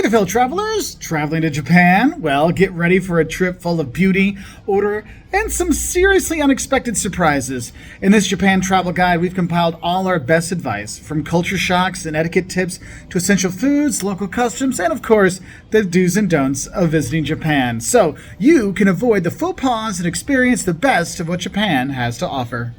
Hey fellow travelers, traveling to Japan? Well, get ready for a trip full of beauty, order, and some seriously unexpected surprises. In this Japan travel guide, we've compiled all our best advice, from culture shocks and etiquette tips to essential foods, local customs, and of course, the do's and don'ts of visiting Japan. So you can avoid the faux pas and experience the best of what Japan has to offer.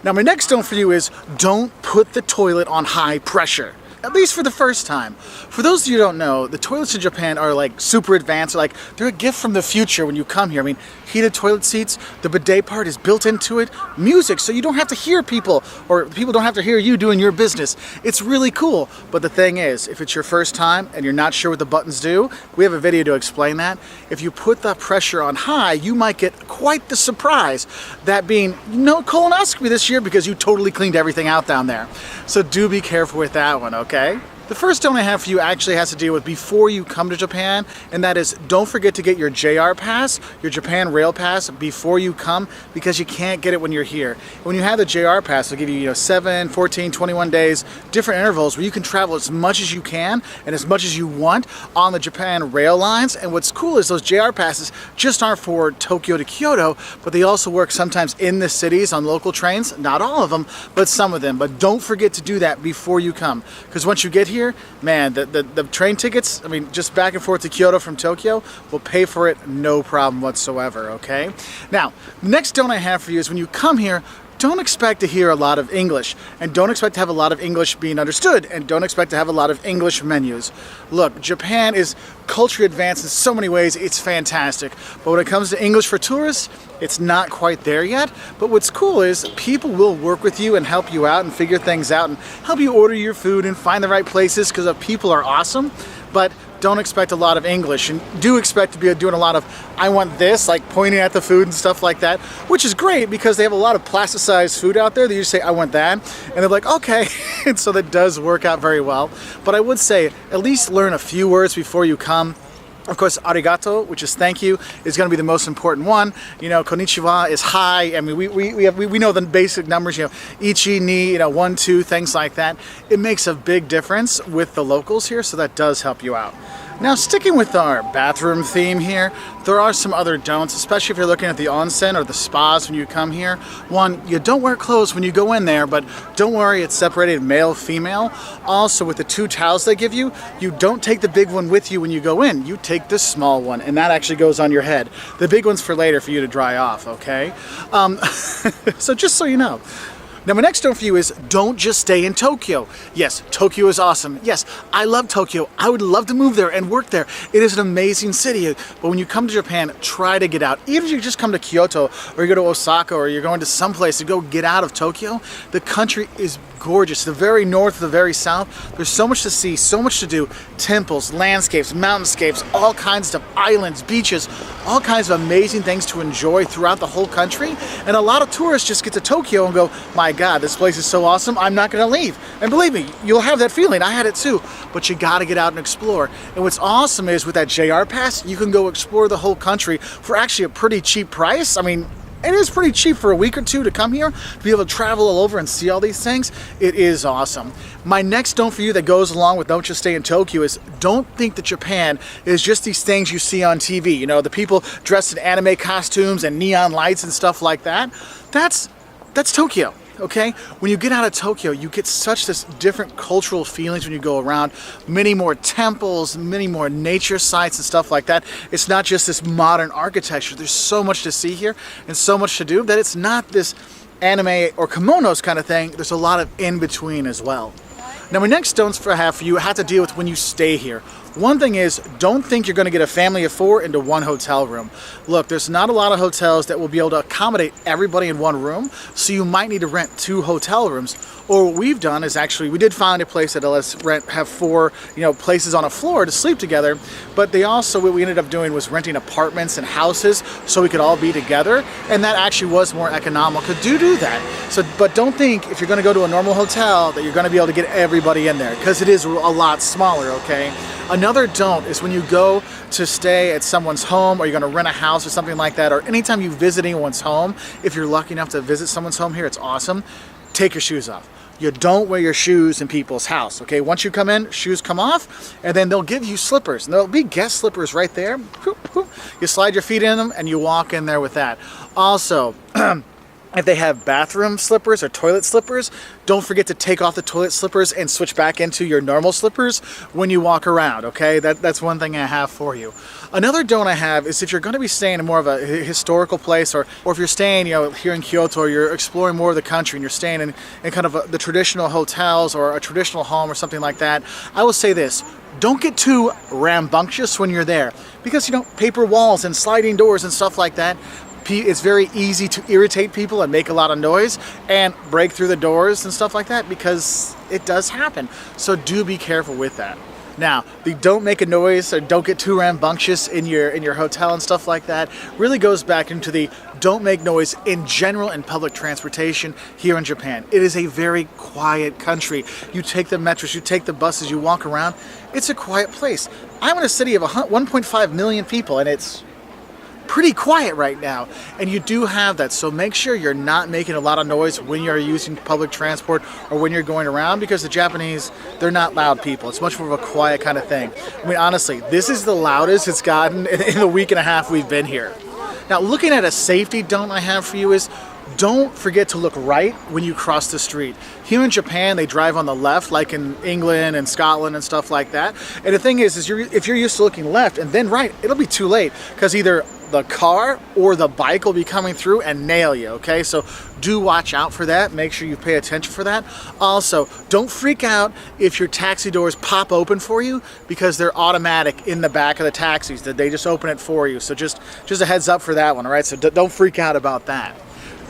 Now my next don't for you is don't put the toilet on high pressure. At least for the first time. For those of you who don't know, the toilets in Japan are like super advanced. They're a gift from the future when you come here. I mean, heated toilet seats, the bidet part is built into it, music, so you don't have to hear people, or people don't have to hear you doing your business. It's really cool. But the thing is, if it's your first time and you're not sure what the buttons do, we have a video to explain that. If you put the pressure on high, you might get quite the surprise. That being no colonoscopy this year because you totally cleaned everything out down there. So do be careful with that one, okay? The first don't I have for you actually has to deal with before you come to Japan, and that is don't forget to get your JR pass, your Japan Rail Pass, before you come, because you can't get it when you're here. When you have the JR pass, they'll give you 7, 14, 21 days, different intervals where you can travel as much as you can and as much as you want on the Japan rail lines. And what's cool is those JR passes just aren't for Tokyo to Kyoto, but they also work sometimes in the cities on local trains. Not all of them, but some of them. But don't forget to do that before you come, because once you get here, man, the train tickets, I mean, just back and forth to Kyoto from Tokyo, will pay for it no problem whatsoever, okay? Now, the next don't I have for you is when you come here, don't expect to hear a lot of English, and don't expect to have a lot of English being understood, and don't expect to have a lot of English menus. Look, Japan is culturally advanced in so many ways, it's fantastic. But when it comes to English for tourists, it's not quite there yet. But what's cool is people will work with you and help you out and figure things out and help you order your food and find the right places, because the people are awesome. But don't expect a lot of English, and do expect to be doing a lot of I want this, like pointing at the food and stuff like that, which is great because they have a lot of plasticized food out there that you say I want that, and they're like okay. And so that does work out very well. But I would say at least learn a few words before you come. Of course, arigato, which is thank you, is going to be the most important one. Konnichiwa is hi. I mean, we know the basic numbers. Ichi, ni, 1, 2, things like that. It makes a big difference with the locals here, so that does help you out. Now, sticking with our bathroom theme here, there are some other don'ts, especially if you're looking at the onsen or the spas when you come here. One, you don't wear clothes when you go in there, but don't worry, it's separated male, female. Also, with the 2 towels they give you, you don't take the big one with you when you go in. You take the small one, and that actually goes on your head. The big one's for later for you to dry off, okay? So just so you know. Now my next don't for you is don't just stay in Tokyo. Yes, Tokyo is awesome. Yes, I love Tokyo. I would love to move there and work there. It is an amazing city. But when you come to Japan, try to get out. Even if you just come to Kyoto or you go to Osaka or you're going to someplace to go get out of Tokyo, the country is gorgeous. The very north, the very south, there's so much to see, so much to do. Temples, landscapes, mountainscapes, all kinds of islands, beaches, all kinds of amazing things to enjoy throughout the whole country. And a lot of tourists just get to Tokyo and go, my God, this place is so awesome, I'm not gonna leave. And believe me, you'll have that feeling. I had it too. But you gotta get out and explore. And what's awesome is with that JR pass, you can go explore the whole country for actually a pretty cheap price. I mean, it is pretty cheap for a week or two to come here, to be able to travel all over and see all these things. It is awesome. My next don't for you that goes along with don't just stay in Tokyo is don't think that Japan is just these things you see on TV. The people dressed in anime costumes and neon lights and stuff like that. That's Tokyo. Okay? When you get out of Tokyo, you get such this different cultural feelings when you go around. Many more temples, many more nature sites and stuff like that. It's not just this modern architecture. There's so much to see here and so much to do that it's not this anime or kimonos kind of thing. There's a lot of in between as well. Now my next don'ts I have for you have to deal with when you stay here. One thing is, don't think you're going to get a family of 4 into one hotel room. Look, there's not a lot of hotels that will be able to accommodate everybody in one room, so you might need to rent 2 hotel rooms. Or what we've done is actually, we did find a place that lets us have 4, places on a floor to sleep together, but they also, what we ended up doing was renting apartments and houses so we could all be together, and that actually was more economical to do that. So, but don't think if you're going to go to a normal hotel that you're going to be able to get everybody in there, because it is a lot smaller, okay? Another don't is when you go to stay at someone's home or you're going to rent a house or something like that, or anytime you visit anyone's home, if you're lucky enough to visit someone's home here, it's awesome, take your shoes off. you don't wear your shoes in people's house, okay? Once you come in, shoes come off, and then they'll give you slippers. And there'll be guest slippers right there. You slide your feet in them, and you walk in there with that. Also, if they have bathroom slippers or toilet slippers, don't forget to take off the toilet slippers and switch back into your normal slippers when you walk around, okay? That's one thing I have for you. Another don't I have is if you're going to be staying in more of a historical place, or if you're staying, here in Kyoto, or you're exploring more of the country and you're staying in kind of the traditional hotels or a traditional home or something like that, I will say this: don't get too rambunctious when you're there, because paper walls and sliding doors and stuff like that, it's very easy to irritate people and make a lot of noise and break through the doors and stuff like that, because it does happen. So do be careful with that. Now, the don't make a noise or don't get too rambunctious in your hotel and stuff like that really goes back into the don't make noise in general in public transportation here in Japan. It is a very quiet country. You take the metros, you take the buses, you walk around. It's a quiet place. I'm in a city of 1.5 million people, and it's pretty quiet right now, and you do have that, so make sure you're not making a lot of noise when you're using public transport or when you're going around, because the Japanese, they're not loud people. It's much more of a quiet kind of thing. I mean, honestly, this is the loudest it's gotten in the week and a half we've been here. Now, looking at a safety don't I have for you is, don't forget to look right when you cross the street. Here in Japan, they drive on the left, like in England and Scotland and stuff like that. And the thing is if you're used to looking left and then right, it'll be too late, because either the car or the bike will be coming through and nail you, okay? So do watch out for that. Make sure you pay attention for that. Also, don't freak out if your taxi doors pop open for you, because they're automatic in the back of the taxis. They just open it for you. So just a heads up for that one, all right? So don't freak out about that.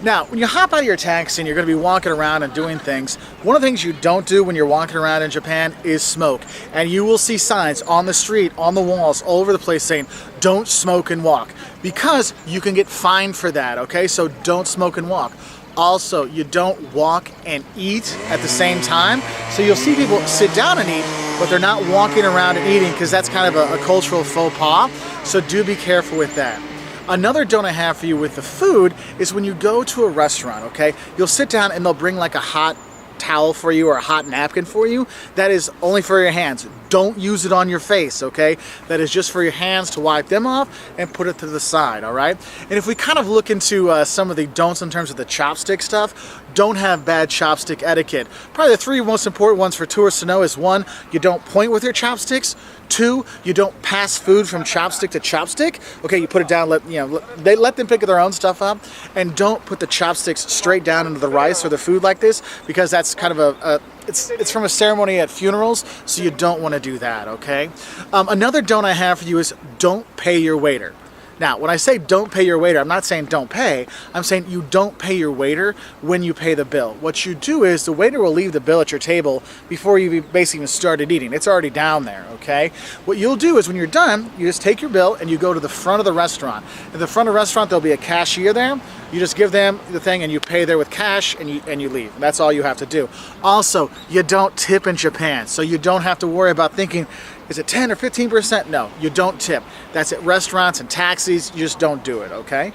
Now, when you hop out of your taxi and you're going to be walking around and doing things, one of the things you don't do when you're walking around in Japan is smoke. And you will see signs on the street, on the walls, all over the place saying, don't smoke and walk, because you can get fined for that, okay? So don't smoke and walk. Also, you don't walk and eat at the same time. So you'll see people sit down and eat, but they're not walking around and eating, because that's kind of a cultural faux pas. So do be careful with that. Another don't I have for you with the food is when you go to a restaurant, okay? You'll sit down and they'll bring like a hot towel for you or a hot napkin for you. That is only for your hands. Don't use it on your face, okay? That is just for your hands to wipe them off and put it to the side, all right? And if we kind of look into some of the don'ts in terms of the chopstick stuff, don't have bad chopstick etiquette. Probably the three most important ones for tourists to know is: 1, you don't point with your chopsticks. 2, you don't pass food from chopstick to chopstick. Okay, you put it down, let them pick their own stuff up, and don't put the chopsticks straight down into the rice or the food like this, because that's kind of it's from a ceremony at funerals, so you don't want to do that, okay? Another don't I have for you is don't pay your waiter. Now, when I say don't pay your waiter, I'm not saying don't pay. I'm saying you don't pay your waiter when you pay the bill. What you do is the waiter will leave the bill at your table before you basically even started eating. It's already down there, okay? What you'll do is when you're done, you just take your bill and you go to the front of the restaurant. At the front of the restaurant, there'll be a cashier there. You just give them the thing and you pay there with cash and you leave. And that's all you have to do. Also, you don't tip in Japan, so you don't have to worry about thinking, is it 10 or 15%? No, you don't tip. That's at restaurants and taxis. You just don't do it, okay?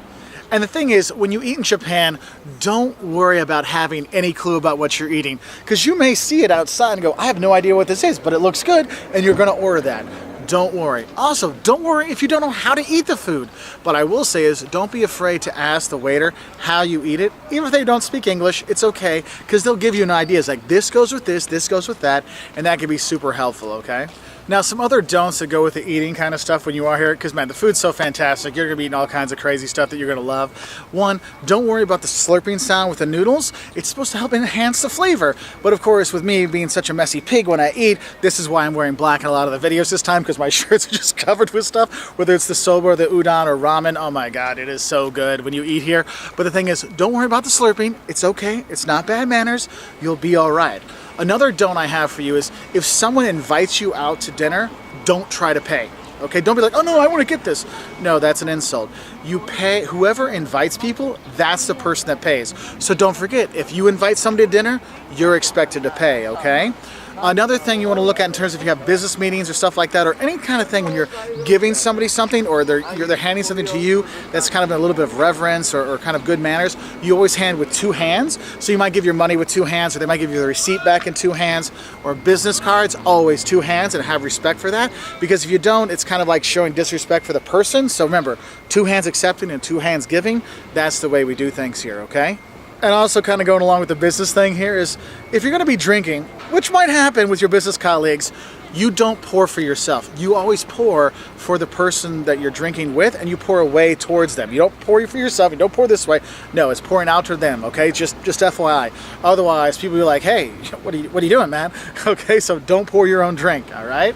And the thing is, when you eat in Japan, don't worry about having any clue about what you're eating, because you may see it outside and go, I have no idea what this is, but it looks good, and you're going to order that. Don't worry. Also, don't worry if you don't know how to eat the food. But I will say is, don't be afraid to ask the waiter how you eat it. Even if they don't speak English, it's okay, because they'll give you an idea. It's like, this goes with this goes with that, and that can be super helpful, okay? Now, some other don'ts that go with the eating kind of stuff when you are here, because, man, the food's so fantastic. You're going to be eating all kinds of crazy stuff that you're going to love. 1, don't worry about the slurping sound with the noodles. It's supposed to help enhance the flavor. But, of course, with me being such a messy pig when I eat, this is why I'm wearing black in a lot of the videos this time, because my shirts are just covered with stuff, whether it's the soba or the udon or ramen. Oh, my God, it is so good when you eat here. But the thing is, don't worry about the slurping. It's okay. It's not bad manners. You'll be all right. Another don't I have for you is, if someone invites you out to dinner, don't try to pay. Okay, don't be like, oh no, I want to get this. No, that's an insult. You pay, whoever invites people, that's the person that pays. So don't forget, if you invite somebody to dinner, you're expected to pay, okay? Another thing you want to look at in terms of if you have business meetings or stuff like that, or any kind of thing when you're giving somebody something, or they're handing something to you that's kind of a little bit of reverence or kind of good manners, you always hand with two hands. So you might give your money with two hands, or they might give you the receipt back in two hands, or business cards, always two hands, and have respect for that. Because if you don't, it's kind of like showing disrespect for the person. So remember, two hands accepting and two hands giving. That's the way we do things here, okay? And also kind of going along with the business thing here is, if you're going to be drinking, which might happen with your business colleagues, you don't pour for yourself. You always pour for the person that you're drinking with, and you pour away towards them. You don't pour for yourself. You don't pour this way. No, it's pouring out to them, okay? Just FYI. Otherwise, people will be like, hey, what are you doing, man? Okay, so don't pour your own drink, all right?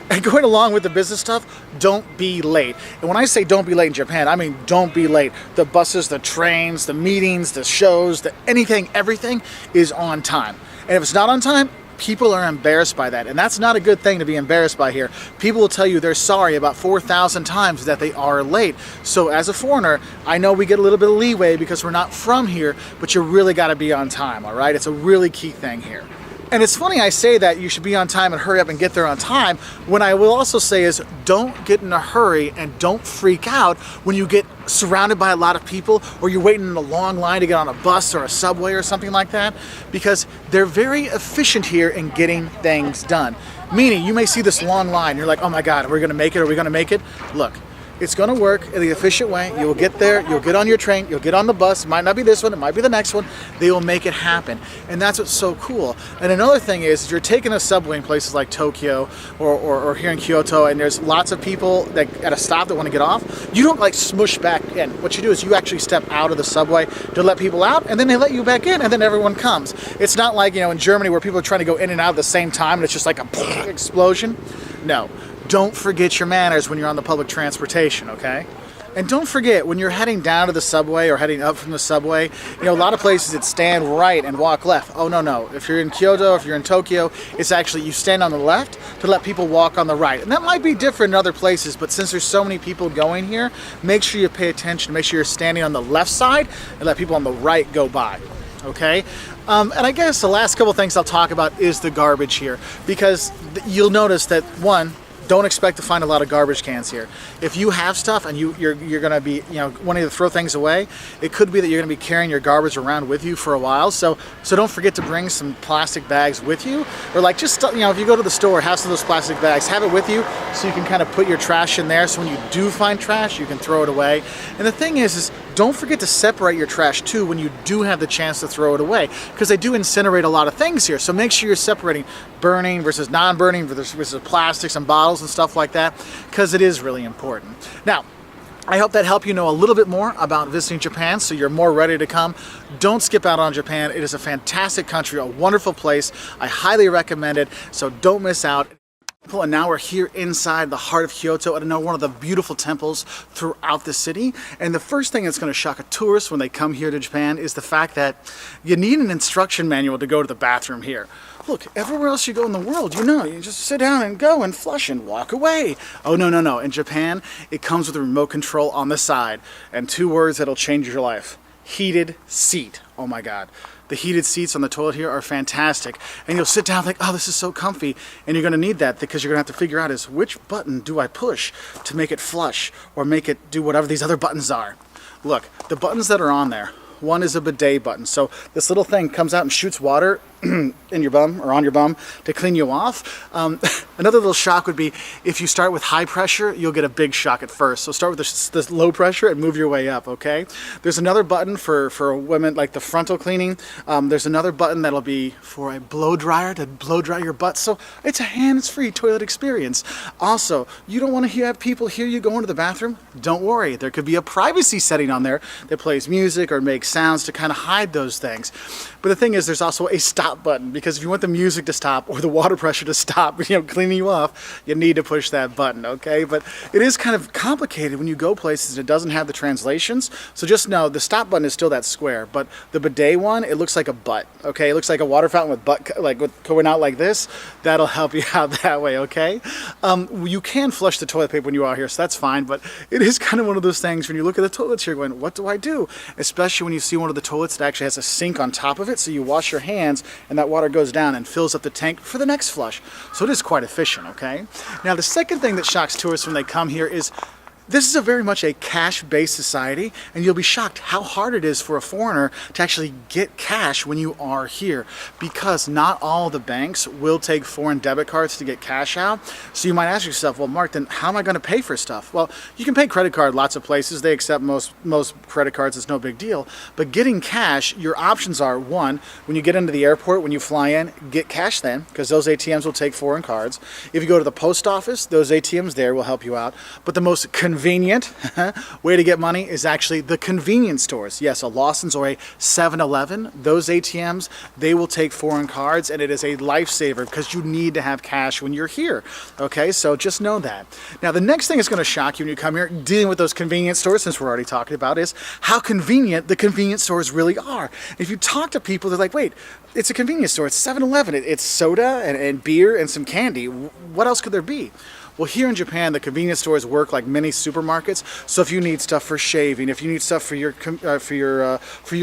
And going along with the business stuff, don't be late. And when I say don't be late in Japan, I mean don't be late. The buses, the trains, the meetings, the shows, anything, everything is on time. And if it's not on time, people are embarrassed by that. And that's not a good thing to be embarrassed by here. People will tell you they're sorry about 4,000 times that they are late. So as a foreigner, I know we get a little bit of leeway because we're not from here, but you really got to be on time, all right? It's a really key thing here. And it's funny I say that you should be on time and hurry up and get there on time, when I will also say is don't get in a hurry and don't freak out when you get surrounded by a lot of people, or you're waiting in a long line to get on a bus or a subway or something like that, because they're very efficient here in getting things done. Meaning, you may see this long line, you're like, oh my God, are we gonna make it? Are we gonna make it? Look, it's going to work in the efficient way. You'll get there, you'll get on your train, you'll get on the bus. It might not be this one, it might be the next one. They will make it happen. And that's what's so cool. And another thing is, if you're taking a subway in places like Tokyo or here in Kyoto, and there's lots of people that at a stop that want to get off, you don't like smush back in. What you do is you actually step out of the subway to let people out, and then they let you back in, and then everyone comes. It's not like, in Germany where people are trying to go in and out at the same time, and it's just like a explosion. No. Don't forget your manners when you're on the public transportation, okay? And don't forget, when you're heading down to the subway or heading up from the subway, a lot of places it's stand right and walk left. Oh, no. If you're in Kyoto, if you're in Tokyo, it's actually you stand on the left to let people walk on the right. And that might be different in other places, but since there's so many people going here, make sure you pay attention. Make sure you're standing on the left side and let people on the right go by. Okay? And I guess the last couple things I'll talk about is the garbage here, because you'll notice that, one, don't expect to find a lot of garbage cans here. If you have stuff and you're going to be wanting to throw things away, it could be that you're going to be carrying your garbage around with you for a while. So don't forget to bring some plastic bags with you, or like just if you go to the store, have some of those plastic bags, have it with you so you can kind of put your trash in there. So when you do find trash, you can throw it away. And the thing is don't forget to separate your trash too when you do have the chance to throw it away, because they do incinerate a lot of things here. So make sure you're separating burning versus non-burning versus plastics and bottles and stuff like that, because it is really important. Now, I hope that helped you know a little bit more about visiting Japan, so you're more ready to come. Don't skip out on Japan. It is a fantastic country, a wonderful place. I highly recommend it, so don't miss out. And now we're here inside the heart of Kyoto at one of the beautiful temples throughout the city. And the first thing that's going to shock a tourist when they come here to Japan is the fact that you need an instruction manual to go to the bathroom here. Look, everywhere else you go in the world, you just sit down and go and flush and walk away. Oh, no. In Japan, it comes with a remote control on the side and two words that'll change your life. Heated seat. Oh my God. The heated seats on the toilet here are fantastic. And you'll sit down like, oh, this is so comfy. And you're going to need that, because you're going to have to figure out is which button do I push to make it flush or make it do whatever these other buttons are. Look, the buttons that are on there, one is a bidet button. So this little thing comes out and shoots water in your bum or on your bum to clean you off. Another little shock would be if you start with high pressure, you'll get a big shock at first. So start with this low pressure and move your way up, okay? There's another button for women, like the frontal cleaning. There's another button that'll be for a blow dryer to blow dry your butt. So it's a hands-free toilet experience. Also, you don't want to have people hear you go into the bathroom? Don't worry. There could be a privacy setting on there that plays music or makes sounds to kind of hide those things. But the thing is, there's also a stop button, because if you want the music to stop or the water pressure to stop, cleaning you off, you need to push that button, okay? But it is kind of complicated when you go places and it doesn't have the translations. So just know the stop button is still that square, but the bidet one, it looks like a butt, okay? It looks like a water fountain with butt, with going out like this. That'll help you out that way, okay? You can flush the toilet paper when you are here, so that's fine, but it is kind of one of those things when you look at the toilets here going, what do I do? Especially when you see one of the toilets that actually has a sink on top of it, so you wash your hands and that water goes down and fills up the tank for the next flush. So it is quite efficient, okay? Now, the second thing that shocks tourists when they come here is this is a very much a cash-based society, and you'll be shocked how hard it is for a foreigner to actually get cash when you are here, because not all the banks will take foreign debit cards to get cash out. So you might ask yourself, well, Mark, then how am I going to pay for stuff? Well, you can pay credit card lots of places. They accept most credit cards. It's no big deal. But getting cash, your options are, one, when you get into the airport, when you fly in, get cash then, because those ATMs will take foreign cards. If you go to the post office, those ATMs there will help you out. But the most convenient way to get money is actually the convenience stores. Yes, a Lawson's or a 7-Eleven, those ATMs, they will take foreign cards, and it is a lifesaver because you need to have cash when you're here. Okay, so just know that. Now, the next thing that's going to shock you when you come here, dealing with those convenience stores, since we're already talking about, is how convenient the convenience stores really are. If you talk to people, they're like, wait, it's a convenience store, it's 7-Eleven, it's soda and beer and some candy. What else could there be? Well, here in Japan, the convenience stores work like mini supermarkets. So if you need stuff for shaving, if you need stuff for your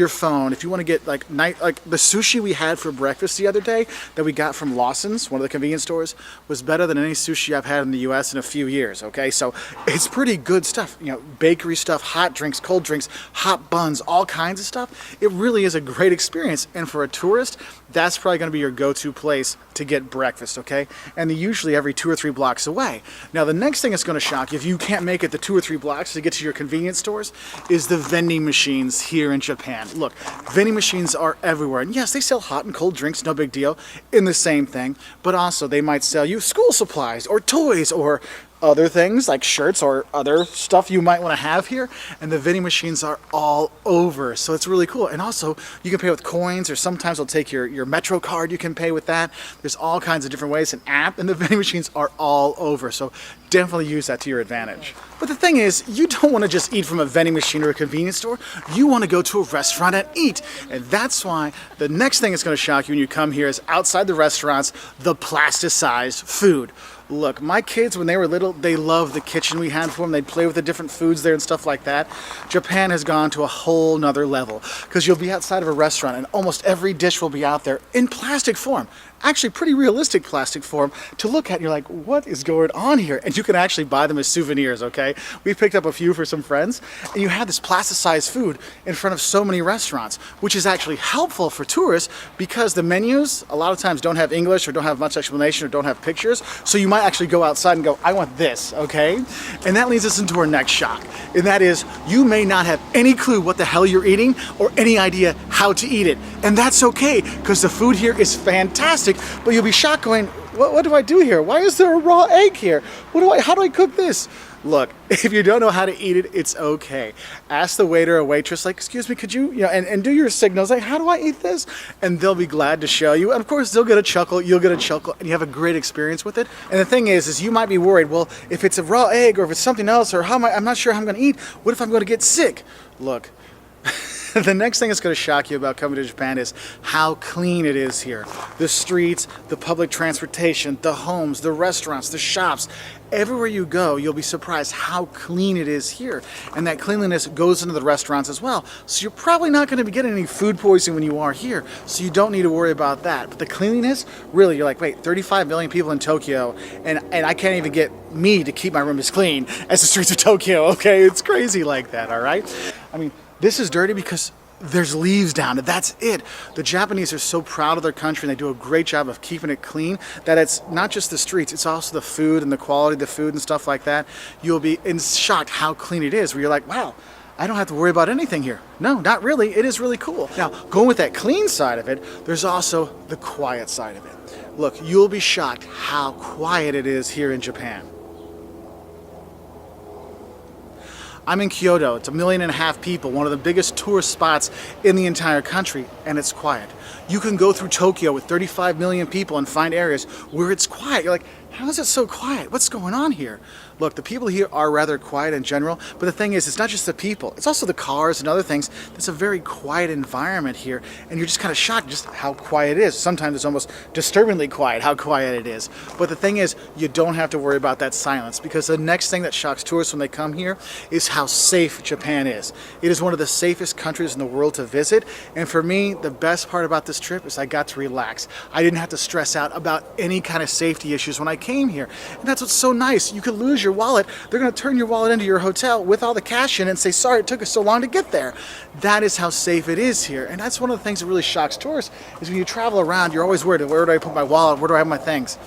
phone, if you want to get like the sushi we had for breakfast the other day that we got from Lawson's, one of the convenience stores, was better than any sushi I've had in the U.S. in a few years. Okay, so it's pretty good stuff. You know, bakery stuff, hot drinks, cold drinks, hot buns, all kinds of stuff. It really is a great experience, and for a tourist, that's probably going to be your go-to place to get breakfast. Okay, and they're usually every 2 or 3 blocks away. Now, the next thing that's going to shock you, if you can't make it the 2 or 3 blocks to get to your convenience stores, is the vending machines here in Japan. Look, vending machines are everywhere. And yes, they sell hot and cold drinks, no big deal, in the same thing. But also, they might sell you school supplies or toys or other things like shirts or other stuff you might want to have here, and the vending machines are all over, so it's really cool. And also you can pay with coins, or sometimes they'll take your Metro card, you can pay with that. There's all kinds of different ways, an app, and the vending machines are all over, so definitely use that to your advantage. But the thing is, you don't want to just eat from a vending machine or a convenience store. You want to go to a restaurant and eat, and that's why the next thing that's going to shock you when you come here is outside the restaurants, the plasticized food. Look, my kids, when they were little, they loved the kitchen we had for them. They'd play with the different foods there and stuff like that. Japan has gone to a whole nother level, because you'll be outside of a restaurant and almost every dish will be out there in plastic form. Actually, pretty realistic plastic form to look at. And you're like, what is going on here? And you can actually buy them as souvenirs, okay? We picked up a few for some friends, and you have this plasticized food in front of so many restaurants, which is actually helpful for tourists because the menus a lot of times don't have English or don't have much explanation or don't have pictures. So you might actually go outside and go, I want this, okay? And that leads us into our next shock, and that is you may not have any clue what the hell you're eating or any idea how to eat it. And that's okay, because the food here is fantastic. But you'll be shocked going, what do I do here? Why is there a raw egg here? How do I cook this? Look, if you don't know how to eat it, it's okay. Ask the waiter or waitress, like, excuse me, could you, and do your signals, like, how do I eat this? And they'll be glad to show you. And of course, they'll get a chuckle, you'll get a chuckle, and you have a great experience with it. And the thing is you might be worried, well, if it's a raw egg or if it's something else, or I'm not sure how I'm going to eat, what if I'm going to get sick? Look. The next thing that's going to shock you about coming to Japan is how clean it is here. The streets, the public transportation, the homes, the restaurants, the shops. Everywhere you go, you'll be surprised how clean it is here. And that cleanliness goes into the restaurants as well. So you're probably not going to be getting any food poisoning when you are here. So you don't need to worry about that. But the cleanliness, really, you're like, wait, 35 million people in Tokyo, and I can't even get me to keep my room as clean as the streets of Tokyo, okay? It's crazy like that, all right? I mean, this is dirty because there's leaves down, and that's it. The Japanese are so proud of their country, and they do a great job of keeping it clean, that it's not just the streets, it's also the food and the quality of the food and stuff like that. You'll be shocked how clean it is, where you're like, wow, I don't have to worry about anything here. No, not really. It is really cool. Now, going with that clean side of it, there's also the quiet side of it. Look, you'll be shocked how quiet it is here in Japan. I'm in Kyoto. It's 1.5 million people, one of the biggest tourist spots in the entire country, and it's quiet. You can go through Tokyo with 35 million people and find areas where it's quiet. You're like, how is it so quiet? What's going on here? Look, the people here are rather quiet in general, but the thing is, it's not just the people, it's also the cars and other things. It's a very quiet environment here, and you're just kind of shocked just how quiet it is. Sometimes it's almost disturbingly quiet how quiet it is. But the thing is, you don't have to worry about that silence, because the next thing that shocks tourists when they come here is how safe Japan is. It is one of the safest countries in the world to visit, and for me, the best part about this trip is I got to relax. I didn't have to stress out about any kind of safety issues when I came here, and that's what's so nice. You could lose your wallet, they're going to turn your wallet into your hotel with all the cash in and say, sorry, it took us so long to get there. That is how safe it is here, and that's one of the things that really shocks tourists, is when you travel around, you're always worried, where do I put my wallet, where do I have my things?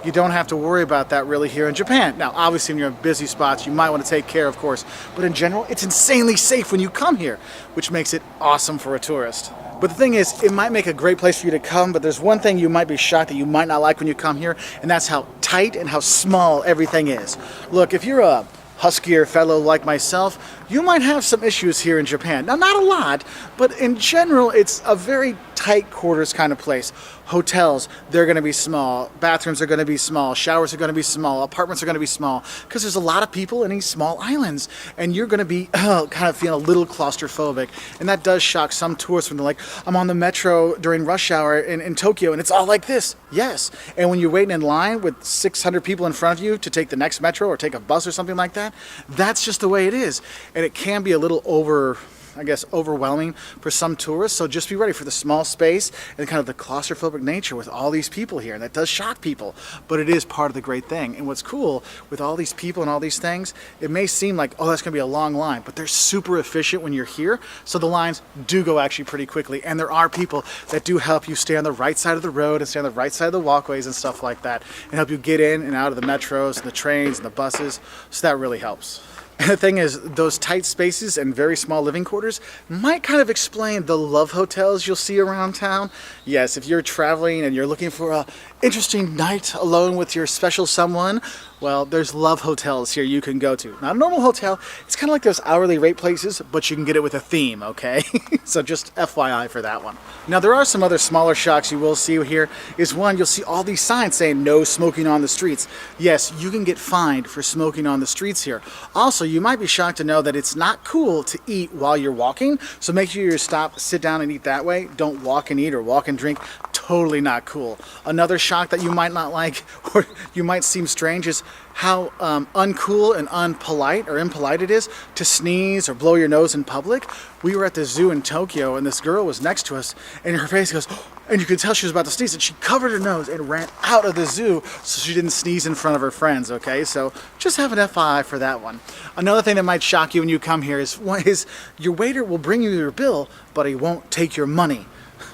You don't have to worry about that really here in Japan. Now, obviously, when you're in busy spots, you might want to take care, of course, but in general, it's insanely safe when you come here, which makes it awesome for a tourist. But the thing is, it might make a great place for you to come, but there's one thing you might be shocked that you might not like when you come here, and that's how tight and how small everything is. Look, if you're a huskier fellow like myself, you might have some issues here in Japan. Now, not a lot, but in general, it's a very tight quarters kind of place. Hotels, they're going to be small. Bathrooms are going to be small. Showers are going to be small. Apartments are going to be small, because there's a lot of people in these small islands, and you're going to be kind of feeling a little claustrophobic. And that does shock some tourists when they're like, I'm on the metro during rush hour in Tokyo, and it's all like this. Yes. And when you're waiting in line with 600 people in front of you to take the next metro or take a bus or something like that, that's just the way it is. And it can be a little overwhelming for some tourists, so just be ready for the small space and kind of the claustrophobic nature with all these people here, and that does shock people, but it is part of the great thing. And what's cool with all these people and all these things, it may seem like, oh, that's going to be a long line, but they're super efficient when you're here, so the lines do go actually pretty quickly, and there are people that do help you stay on the right side of the road and stay on the right side of the walkways and stuff like that, and help you get in and out of the metros and the trains and the buses, so that really helps. And the thing is, those tight spaces and very small living quarters might kind of explain the love hotels you'll see around town. Yes, if you're traveling and you're looking for a interesting night alone with your special someone, well, there's love hotels here you can go to. Not a normal hotel, it's kind of like those hourly rate places, but you can get it with a theme, okay? So just FYI for that one. Now, there are some other smaller shocks you will see here. Is one, you'll see all these signs saying no smoking on the streets. Yes, you can get fined for smoking on the streets here. Also, you might be shocked to know that it's not cool to eat while you're walking, so make sure you stop, sit down and eat that way. Don't walk and eat or walk and drink. Totally not cool. Another shock that you might not like, or you might seem strange, is how uncool and unpolite or impolite it is to sneeze or blow your nose in public. We were at the zoo in Tokyo, and this girl was next to us, and her face goes, and you could tell she was about to sneeze, and she covered her nose and ran out of the zoo so she didn't sneeze in front of her friends, okay? So just have an FYI for that one. Another thing that might shock you when you come here is your waiter will bring you your bill, but he won't take your money.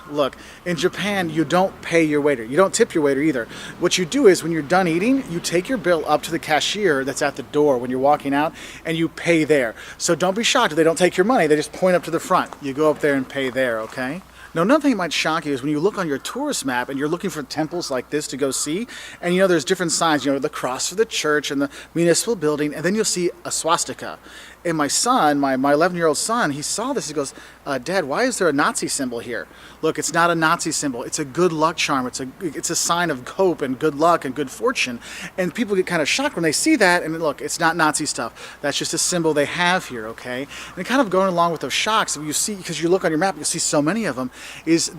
Look, in Japan, you don't pay your waiter. You don't tip your waiter either. What you do is when you're done eating, you take your bill up to the cashier that's at the door when you're walking out, and you pay there. So don't be shocked if they don't take your money. They just point up to the front. You go up there and pay there, okay? Now, another thing that might shock you is when you look on your tourist map and you're looking for temples like this to go see, and there's different signs, the cross for the church and the municipal building, and then you'll see a swastika. And my son, my 11-year-old son, he saw this. He goes, Dad, why is there a Nazi symbol here? Look, it's not a Nazi symbol. It's a good luck charm. It's a sign of hope and good luck and good fortune. And people get kind of shocked when they see that. And look, it's not Nazi stuff. That's just a symbol they have here, okay? And kind of going along with those shocks, you see, because you look on your map, you'll see so many of them, is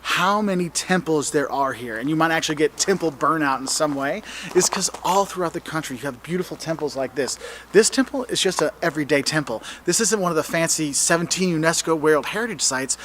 how many temples there are here. And you might actually get temple burnout in some way, is because all throughout the country you have beautiful temples like this. This temple is just an everyday temple. This isn't one of the fancy 17 UNESCO World Heritage Sites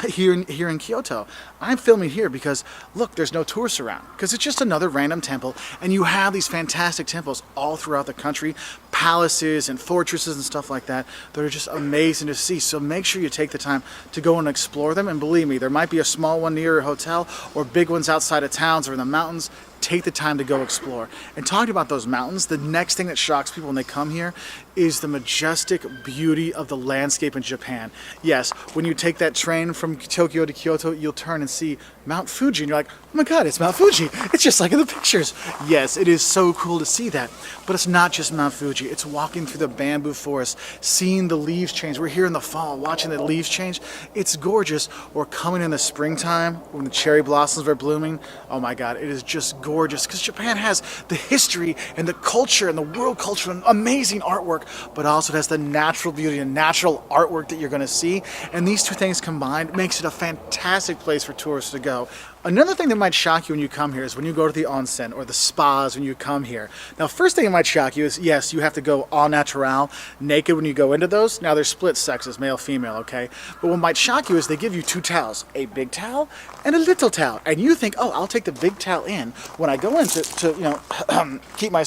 here in Kyoto. I'm filming here because, look, there's no tourists around, because it's just another random temple, and you have these fantastic temples all throughout the country, palaces and fortresses and stuff like that are just amazing to see. So make sure you take the time to go and explore them, and believe me, there might be a small one near your hotel or big ones outside of towns or in the mountains. Take the time to go explore. And talking about those mountains, the next thing that shocks people when they come here is the majestic beauty of the landscape in Japan. Yes, when you take that train from Tokyo to Kyoto, you'll turn and see Mount Fuji, and you're like, oh my God, it's Mount Fuji. It's just like in the pictures. Yes, it is so cool to see that. But it's not just Mount Fuji. It's walking through the bamboo forest, seeing the leaves change. We're here in the fall, watching the leaves change. It's gorgeous. Or coming in the springtime when the cherry blossoms are blooming. Oh my God, it is just gorgeous. gorgeous because Japan has the history and the culture and the world culture and amazing artwork, but also it has the natural beauty and natural artwork that you're going to see. And these two things combined makes it a fantastic place for tourists to go. Another thing that might shock you when you come here is when you go to the onsen or the spas when you come here. Now, first thing that might shock you is, yes, you have to go all natural, naked when you go into those. Now, they're split sexes, male, female, okay? But what might shock you is they give you two towels, a big towel and a little towel. And you think, oh, I'll take the big towel in when I go in to keep my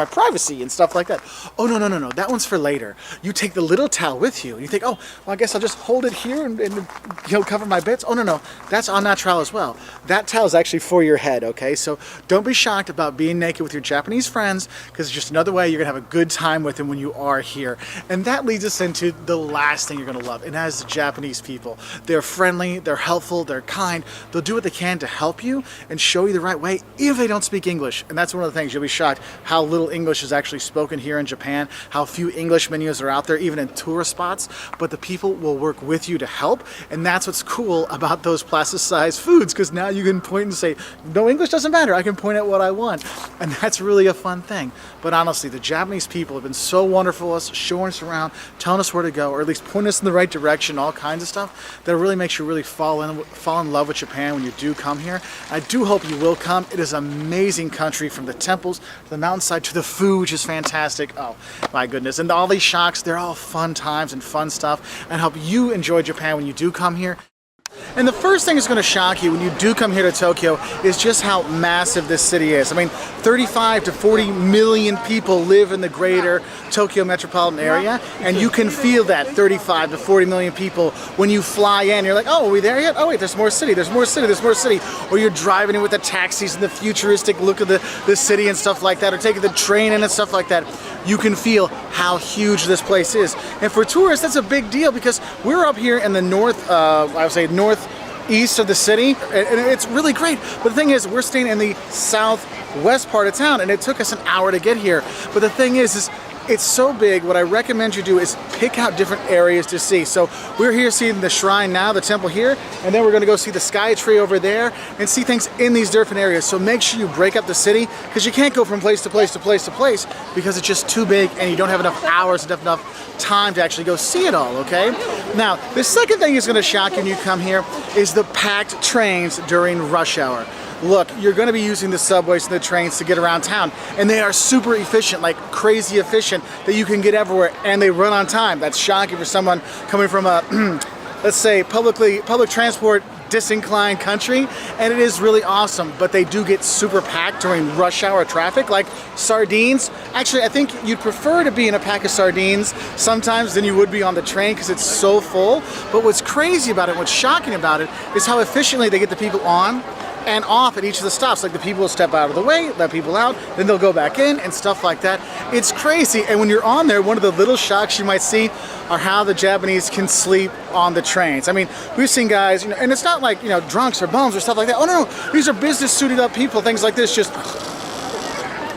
privacy and stuff like that. Oh, no. That one's for later. You take the little towel with you. You think, oh, well, I guess I'll just hold it here and cover my bits. Oh, no. That's all natural as well. That towel is actually for your head, okay? So don't be shocked about being naked with your Japanese friends, because it's just another way you're gonna have a good time with them when you are here. And that leads us into the last thing you're gonna love, and that is the Japanese people. They're friendly, they're helpful, they're kind. They'll do what they can to help you and show you the right way, even if they don't speak English. And that's one of the things, you'll be shocked how little English is actually spoken here in Japan, how few English menus are out there, even in tourist spots, but the people will work with you to help. And that's what's cool about those plasticized foods, because now you can point and say, no, English doesn't matter, I can point at what I want. And that's really a fun thing. But honestly, the Japanese people have been so wonderful to us, showing us around, telling us where to go, or at least pointing us in the right direction, all kinds of stuff, that really makes you really fall in love with Japan when you do come here. I do hope you will come. It is an amazing country, from the temples to the mountainside to the food, which is fantastic. Oh my goodness. And all these shocks, they're all fun times and fun stuff, and help you enjoy Japan when you do come here. And the first thing that's going to shock you when you do come here to Tokyo is just how massive this city is. I mean, 35 to 40 million people live in the greater Tokyo metropolitan area, and you can feel that 35 to 40 million people when you fly in. You're like, oh, are we there yet? Oh wait, there's more city, there's more city, there's more city. Or you're driving in with the taxis and the futuristic look of the city and stuff like that, or taking the train in and stuff like that. You can feel how huge this place is. And for tourists, that's a big deal, because we're up here in the northeast of the city, and it's really great. But the thing is, we're staying in the southwest part of town, and it took us an hour to get here. But the thing is it's so big. What I recommend you do is pick out different areas to see. So we're here seeing the shrine now, the temple here, and then we're gonna go see the sky tree over there and see things in these different areas. So make sure you break up the city, because you can't go from place to place to place to place, because it's just too big and you don't have enough hours, enough time to actually go see it all, okay? Now, the second thing is gonna shock you when you come here is the packed trains during rush hour. Look, you're going to be using the subways and the trains to get around town, and they are super efficient, like crazy efficient, that you can get everywhere, and they run on time. That's shocking for someone coming from a, let's say, public transport disinclined country, and it is really awesome. But they do get super packed during rush hour traffic, like sardines. Actually, I think you'd prefer to be in a pack of sardines sometimes than you would be on the train, because it's so full. But what's crazy about it, what's shocking about it, is how efficiently they get the people on and off at each of the stops. Like, the people will step out of the way, let people out, then they'll go back in and stuff like that. It's crazy. And when you're on there, one of the little shocks you might see are how the Japanese can sleep on the trains. I mean, we've seen guys, and it's not like, drunks or bums or stuff like that. Oh no, these are business suited up people, things like this, just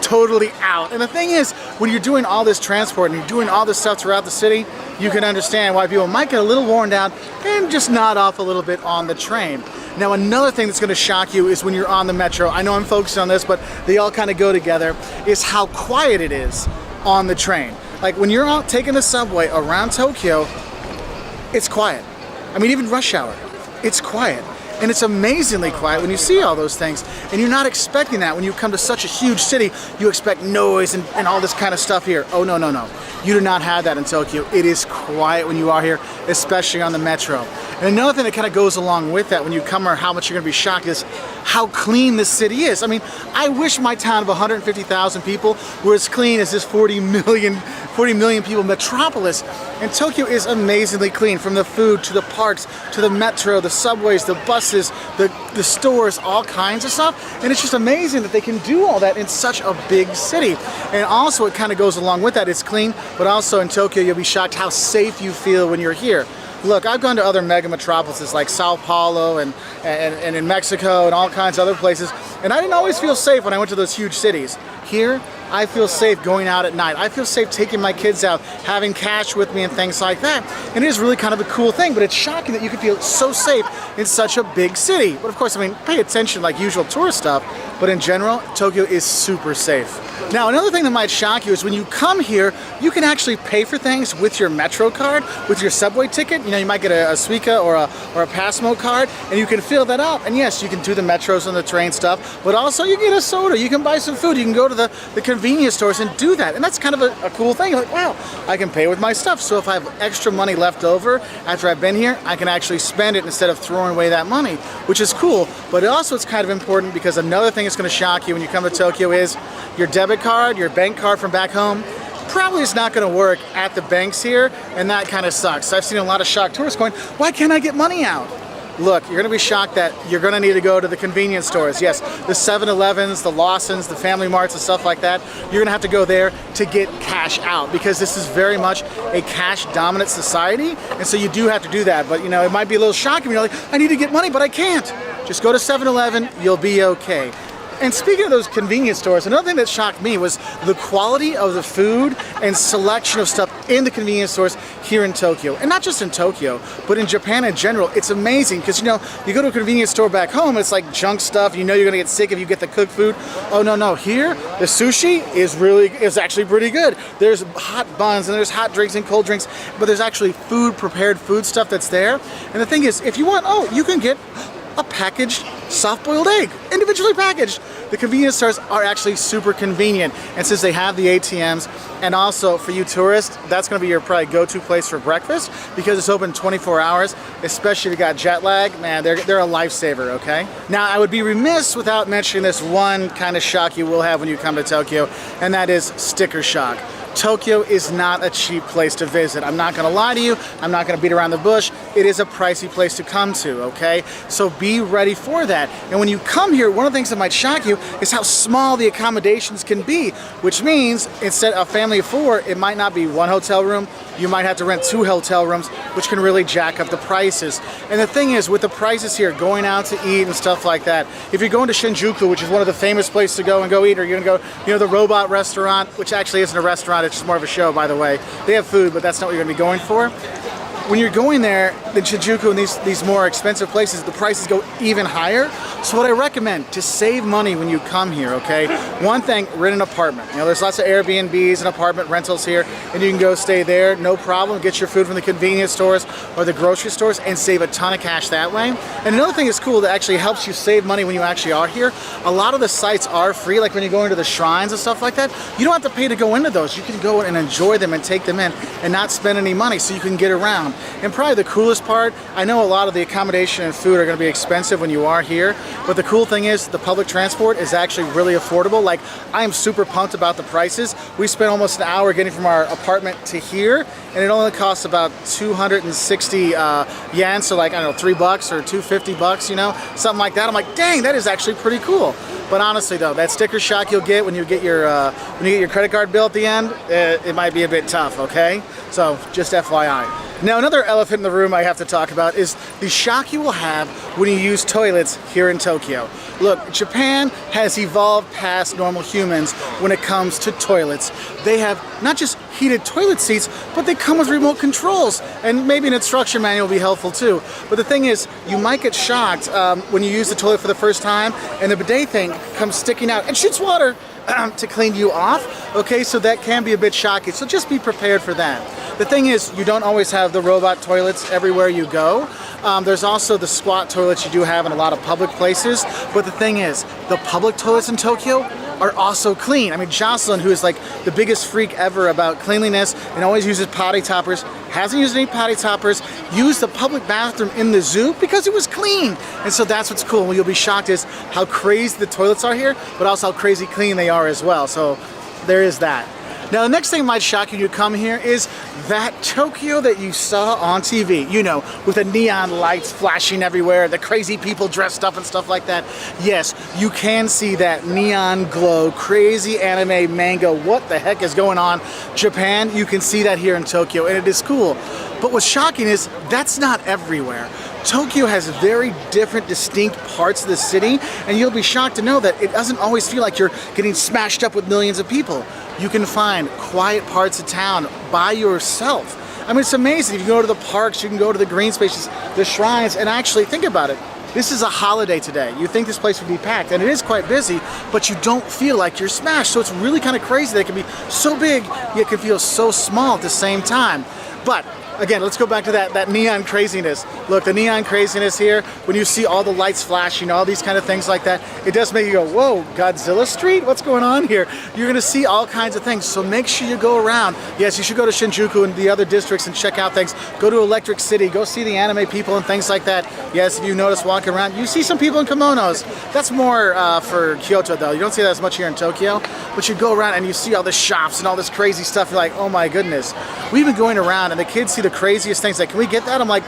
totally out. And the thing is, when you're doing all this transport and you're doing all this stuff throughout the city, you can understand why people might get a little worn down and just nod off a little bit on the train. Now, another thing that's going to shock you is when you're on the metro. I know I'm focusing on this, but they all kind of go together, is how quiet it is on the train. Like, when you're out taking the subway around Tokyo, it's quiet. I mean, even rush hour, it's quiet. And it's amazingly quiet when you see all those things. And you're not expecting that when you come to such a huge city. You expect noise and all this kind of stuff here. Oh, no. You do not have that in Tokyo. It is quiet when you are here, especially on the metro. And another thing that kind of goes along with that when you come here, how much you're going to be shocked, is how clean this city is. I mean, I wish my town of 150,000 people were as clean as this 40 million people metropolis. And Tokyo is amazingly clean, from the food to the parks to the metro, the subways, the buses, the stores, all kinds of stuff. And it's just amazing that they can do all that in such a big city. And also, it kind of goes along with that. It's clean, but also in Tokyo, you'll be shocked how safe you feel when you're here. Look, I've gone to other mega metropolises like Sao Paulo and in Mexico and all kinds of other places, and I didn't always feel safe when I went to those huge cities. Here, I feel safe going out at night. I feel safe taking my kids out, having cash with me and things like that. And it is really kind of a cool thing, but it's shocking that you can feel so safe in such a big city. But of course, I mean, pay attention like usual tourist stuff, but in general, Tokyo is super safe. Now, another thing that might shock you is when you come here, you can actually pay for things with your Metro card, with your subway ticket. You know, you might get a Suica or a Passmo card, and you can fill that up. And yes, you can do the metros and the train stuff, but also you get a soda, you can buy some food, you can go to the convenience stores and do that. And that's kind of a cool thing. Like, wow, I can pay with my stuff. So if I have extra money left over after I've been here, I can actually spend it instead of throwing away that money, which is cool. But also it's kind of important because another thing that's going to shock you when you come to Tokyo is your debit card, your bank card from back home, probably is not going to work at the banks here, and that kind of sucks. I've seen a lot of shocked tourists going, why can't I get money out? Look, you're going to be shocked that you're going to need to go to the convenience stores. Yes, the 7-Elevens, the Lawsons, the Family Marts and stuff like that. You're going to have to go there to get cash out because this is very much a cash dominant society, and so you do have to do that. But you know, it might be a little shocking when you're like, I need to get money, but I can't. Just go to 7-Eleven, you'll be okay. And speaking of those convenience stores, another thing that shocked me was the quality of the food and selection of stuff in the convenience stores here in Tokyo. And not just in Tokyo, but in Japan in general. It's amazing because, you know, you go to a convenience store back home, it's like junk stuff. You know you're gonna get sick if you get the cooked food. Oh, no. Here, the sushi is actually pretty good. There's hot buns and there's hot drinks and cold drinks, but there's actually prepared food stuff that's there. And the thing is, if you want, you can get a packaged soft-boiled egg, individually packaged. The convenience stores are actually super convenient, and since they have the ATMs, and also for you tourists, that's going to be your probably go-to place for breakfast because it's open 24 hours, especially if you got jet lag. Man, they're a lifesaver, okay? Now, I would be remiss without mentioning this one kind of shock you will have when you come to Tokyo, and that is sticker shock. Tokyo is not a cheap place to visit. I'm not gonna lie to you, I'm not gonna beat around the bush. It is a pricey place to come to, okay? So be ready for that. And when you come here, one of the things that might shock you is how small the accommodations can be, which means instead of a family of 4, it might not be 1 hotel room, you might have to rent 2 hotel rooms, which can really jack up the prices. And the thing is, with the prices here, going out to eat and stuff like that, if you're going to Shinjuku, which is one of the famous places to go and go eat, or you're gonna go, you know, the Robot Restaurant, which actually isn't a restaurant, it's just more of a show, by the way. They have food, but that's not what you're gonna be going for. When you're going there, in Shinjuku and these more expensive places, the prices go even higher. So what I recommend to save money when you come here, okay? One thing, rent an apartment. You know, there's lots of Airbnbs and apartment rentals here, and you can go stay there, no problem. Get your food from the convenience stores or the grocery stores and save a ton of cash that way. And another thing that's cool that actually helps you save money when you actually are here, a lot of the sites are free, like when you go into the shrines and stuff like that, you don't have to pay to go into those. You can go and enjoy them and take them in and not spend any money so you can get around. And probably the coolest part, I know a lot of the accommodation and food are going to be expensive when you are here, but the cool thing is the public transport is actually really affordable. Like, I am super pumped about the prices. We spent almost an hour getting from our apartment to here, and it only costs about 260 yen, so like, I don't know, $3 or $250, you know, something like that. I'm like, dang, that is actually pretty cool. But honestly though, that sticker shock you'll get when you get your credit card bill at the end, it might be a bit tough, okay? So just FYI. Now, another elephant in the room I have to talk about is the shock you will have when you use toilets here in Tokyo. Look, Japan has evolved past normal humans when it comes to toilets. They have not just heated toilet seats, but they come with remote controls, and maybe an instruction manual will be helpful too. But the thing is, you might get shocked when you use the toilet for the first time and the bidet thing comes sticking out and shoots water to clean you off, okay? So that can be a bit shocking, so just be prepared for that. The thing is, you don't always have the robot toilets everywhere you go. There's also the squat toilets you do have in a lot of public places, but the thing is, the public toilets in Tokyo are also clean. I mean, Jocelyn, who is like the biggest freak ever about cleanliness and always uses potty toppers, hasn't used any potty toppers, used the public bathroom in the zoo because it was clean. And so that's what's cool. What you'll be shocked is how crazy the toilets are here, but also how crazy clean they are as well. So there is that. Now, the next thing might shock you when you come here is that Tokyo that you saw on TV, you know, with the neon lights flashing everywhere, the crazy people dressed up and stuff like that. Yes, you can see that neon glow, crazy anime, manga, what the heck is going on? Japan, you can see that here in Tokyo, and it is cool. But what's shocking is that's not everywhere. Tokyo has very different, distinct parts of the city, and you'll be shocked to know that it doesn't always feel like you're getting smashed up with millions of people. You can find quiet parts of town by yourself. I mean, it's amazing. You can go to the parks, you can go to the green spaces, the shrines, and actually think about it. This is a holiday today. You think this place would be packed, and it is quite busy, but you don't feel like you're smashed. So it's really kind of crazy that it can be so big, yet it can feel so small at the same time. But again, let's go back to that neon craziness. Look, the neon craziness here, when you see all the lights flashing, all these kind of things like that, it does make you go, whoa, Godzilla Street? What's going on here? You're gonna see all kinds of things, so make sure you go around. Yes, you should go to Shinjuku and the other districts and check out things. Go to Electric City, go see the anime people and things like that. Yes, if you notice walking around, you see some people in kimonos. That's more for Kyoto though. You don't see that as much here in Tokyo, but you go around and you see all the shops and all this crazy stuff. You're like, oh my goodness. We've been going around and the kids see the craziest things, like, can we get that? I'm like,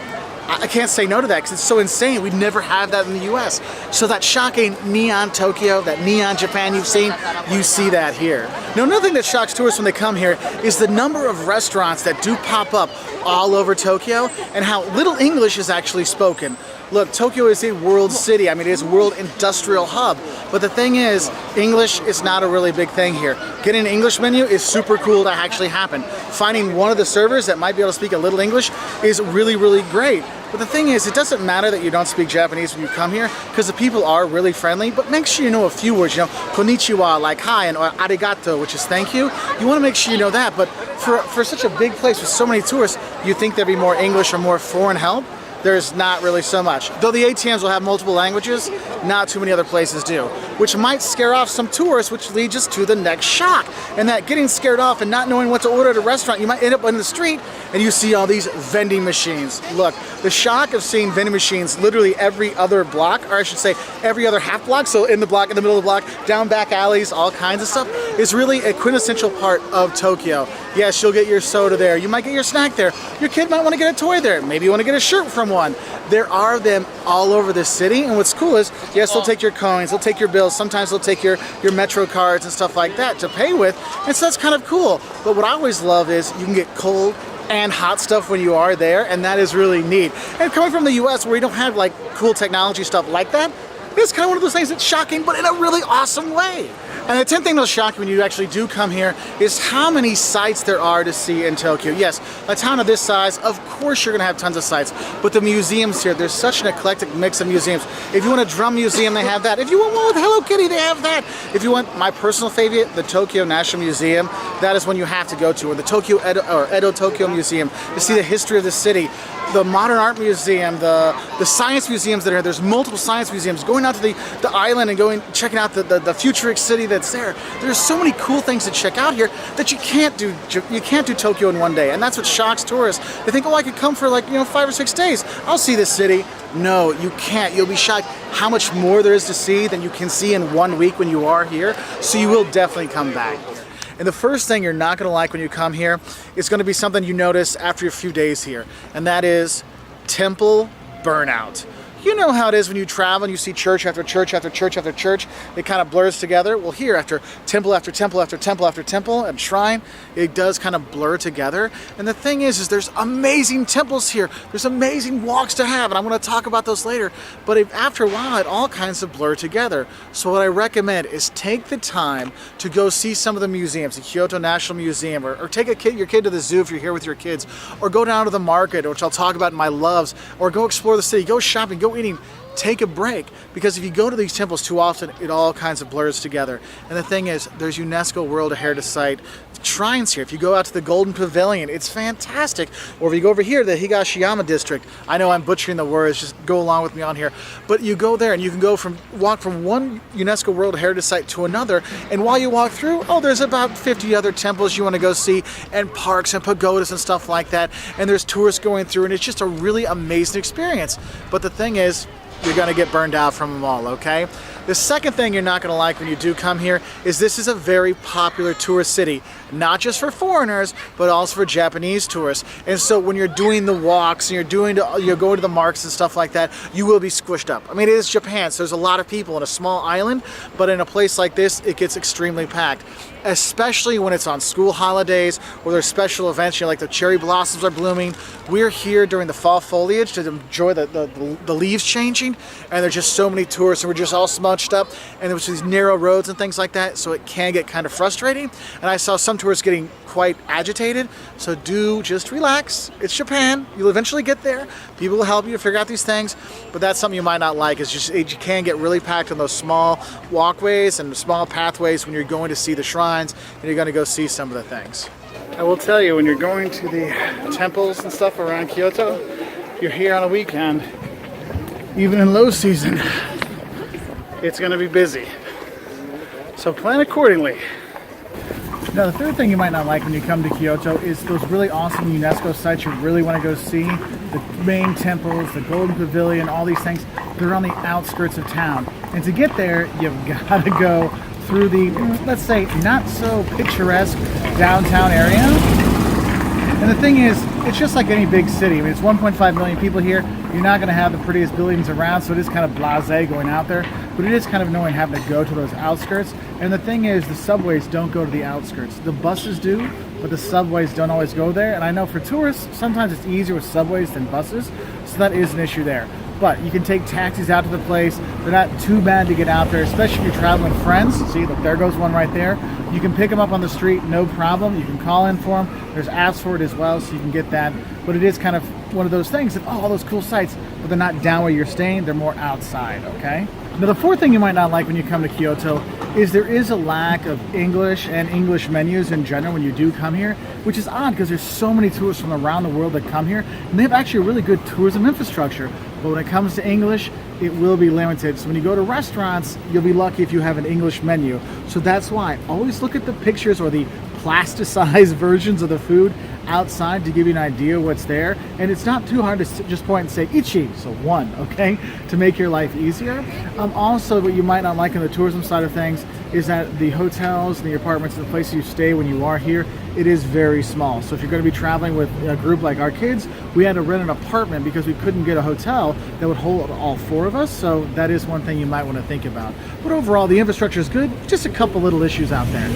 I can't say no to that because it's so insane. We'd never have that in the US. So that shocking neon Tokyo, that neon Japan you've seen, you see that here. Now, another thing that shocks tourists when they come here is the number of restaurants that do pop up all over Tokyo and how little English is actually spoken. Look, Tokyo is a world city. I mean, it is a world industrial hub. But the thing is, English is not a really big thing here. Getting an English menu is super cool to actually happen. Finding one of the servers that might be able to speak a little English is really, really great. But the thing is, it doesn't matter that you don't speak Japanese when you come here, because the people are really friendly, but make sure you know a few words, you know, konnichiwa, like hi, and or arigato, which is thank you. You want to make sure you know that, but for such a big place with so many tourists, you'd think there'd be more English or more foreign help. There's not really so much. Though the ATMs will have multiple languages, not too many other places do, which might scare off some tourists, which leads us to the next shock. And that getting scared off and not knowing what to order at a restaurant, you might end up on the street and you see all these vending machines. Look, the shock of seeing vending machines literally every other block, or I should say every other half block, so in the block, in the middle of the block, down back alleys, all kinds of stuff, is really a quintessential part of Tokyo. Yes, you'll get your soda there, you might get your snack there, your kid might want to get a toy there, maybe you want to get a shirt from one. There are them all over the city, and what's cool is, yes, they'll take your coins, they'll take your bills, sometimes they'll take your Metro cards and stuff like that to pay with, and so that's kind of cool. But what I always love is you can get cold and hot stuff when you are there, and that is really neat. And coming from the US where we don't have like cool technology stuff like that, it's kind of one of those things that's shocking, but in a really awesome way. And the 10th thing that'll shock you when you actually do come here is how many sights there are to see in Tokyo. Yes, a town of this size, of course you're gonna have tons of sights, but the museums here, there's such an eclectic mix of museums. If you want a drum museum, they have that. If you want one with Hello Kitty, they have that. If you want my personal favorite, the Tokyo National Museum, that is one you have to go to, or the Tokyo Edo Tokyo Museum, to see the history of the city. The Modern Art Museum, the science museums that are here. There's multiple science museums. Going out to the island and checking out the futuristic city that's there. There's so many cool things to check out here that you can't do Tokyo in one day, and that's what shocks tourists. They think, oh, I could come for like 5 or 6 days. I'll see this city. No, you can't. You'll be shocked how much more there is to see than you can see in 1 week when you are here. So you will definitely come back. And the first thing you're not going to like when you come here is going to be something you notice after a few days here, and that is temple burnout. You know how it is when you travel and you see church after church after church after church, it kind of blurs together. Well, here, after temple after temple after temple after temple and shrine, it does kind of blur together. And the thing is there's amazing temples here. There's amazing walks to have, and I'm going to talk about those later. But after a while, it all kinds of blur together. So what I recommend is take the time to go see some of the museums, the Kyoto National Museum, or take your kid to the zoo if you're here with your kids, or go down to the market, which I'll talk about in my loves, or go explore the city, go shopping, go eating. Take a break, because if you go to these temples too often, it all kinds of blurs together. And the thing is, there's UNESCO World Heritage Site shrines here. If you go out to the Golden Pavilion, it's fantastic. Or if you go over here to the Higashiyama district, I know I'm butchering the words, just go along with me on here, but you go there and you can walk from one UNESCO World Heritage Site to another, and while you walk through, there's about 50 other temples you want to go see, and parks and pagodas and stuff like that, and there's tourists going through, and it's just a really amazing experience. But the thing is, you're gonna get burned out from them all, okay? The second thing you're not gonna like when you do come here is this is a very popular tourist city, not just for foreigners, but also for Japanese tourists. And so when you're doing the walks and you're going to the markets and stuff like that, you will be squished up. I mean, it is Japan, so there's a lot of people in a small island, but in a place like this, it gets extremely packed. Especially when it's on school holidays or there's special events, like the cherry blossoms are blooming. We're here during the fall foliage to enjoy the leaves changing, and there's just so many tourists and we're just all smunched up, and there's these narrow roads and things like that, so it can get kind of frustrating. And I saw some tourists getting quite agitated, so do just relax. It's Japan, you'll eventually get there. People will help you to figure out these things, but that's something you might not like, is just you can get really packed on those small walkways and small pathways when you're going to see the shrines and you're going to go see some of the things. I will tell you, when you're going to the temples and stuff around Kyoto, you're here on a weekend, even in low season, it's going to be busy. So plan accordingly. Now, the third thing you might not like when you come to Kyoto is those really awesome UNESCO sites you really want to go see. The main temples, the Golden Pavilion, all these things, they're on the outskirts of town. And to get there, you've got to go through the, let's say, not so picturesque downtown area. And the thing is, it's just like any big city. I mean, it's 1.5 million people here. You're not going to have the prettiest buildings around, so it is kind of blasé going out there. But it is kind of annoying having to go to those outskirts. And the thing is, the subways don't go to the outskirts. The buses do, but the subways don't always go there. And I know for tourists, sometimes it's easier with subways than buses, so that is an issue there. But you can take taxis out to the place. They're not too bad to get out there, especially if you're traveling with friends. See, look, there goes one right there. You can pick them up on the street, no problem. You can call in for them. There's apps for it as well, so you can get that. But it is kind of one of those things of, oh, all those cool sites, but they're not down where you're staying. They're more outside, okay? Now, the fourth thing you might not like when you come to Kyoto is there is a lack of English and English menus in general when you do come here, which is odd because there's so many tourists from around the world that come here, and they have actually a really good tourism infrastructure. But when it comes to English, it will be limited. So when you go to restaurants, you'll be lucky if you have an English menu. So that's why always look at the pictures or the plasticized versions of the food outside to give you an idea what's there. And it's not too hard to just point and say ichi, so one, okay, to make your life easier. Also, what you might not like on the tourism side of things is that the hotels and the apartments and the places you stay when you are here, it is very small. So if you're going to be traveling with a group like our kids, we had to rent an apartment because we couldn't get a hotel that would hold all four of us. So that is one thing you might want to think about. But overall, the infrastructure is good, just a couple little issues out there.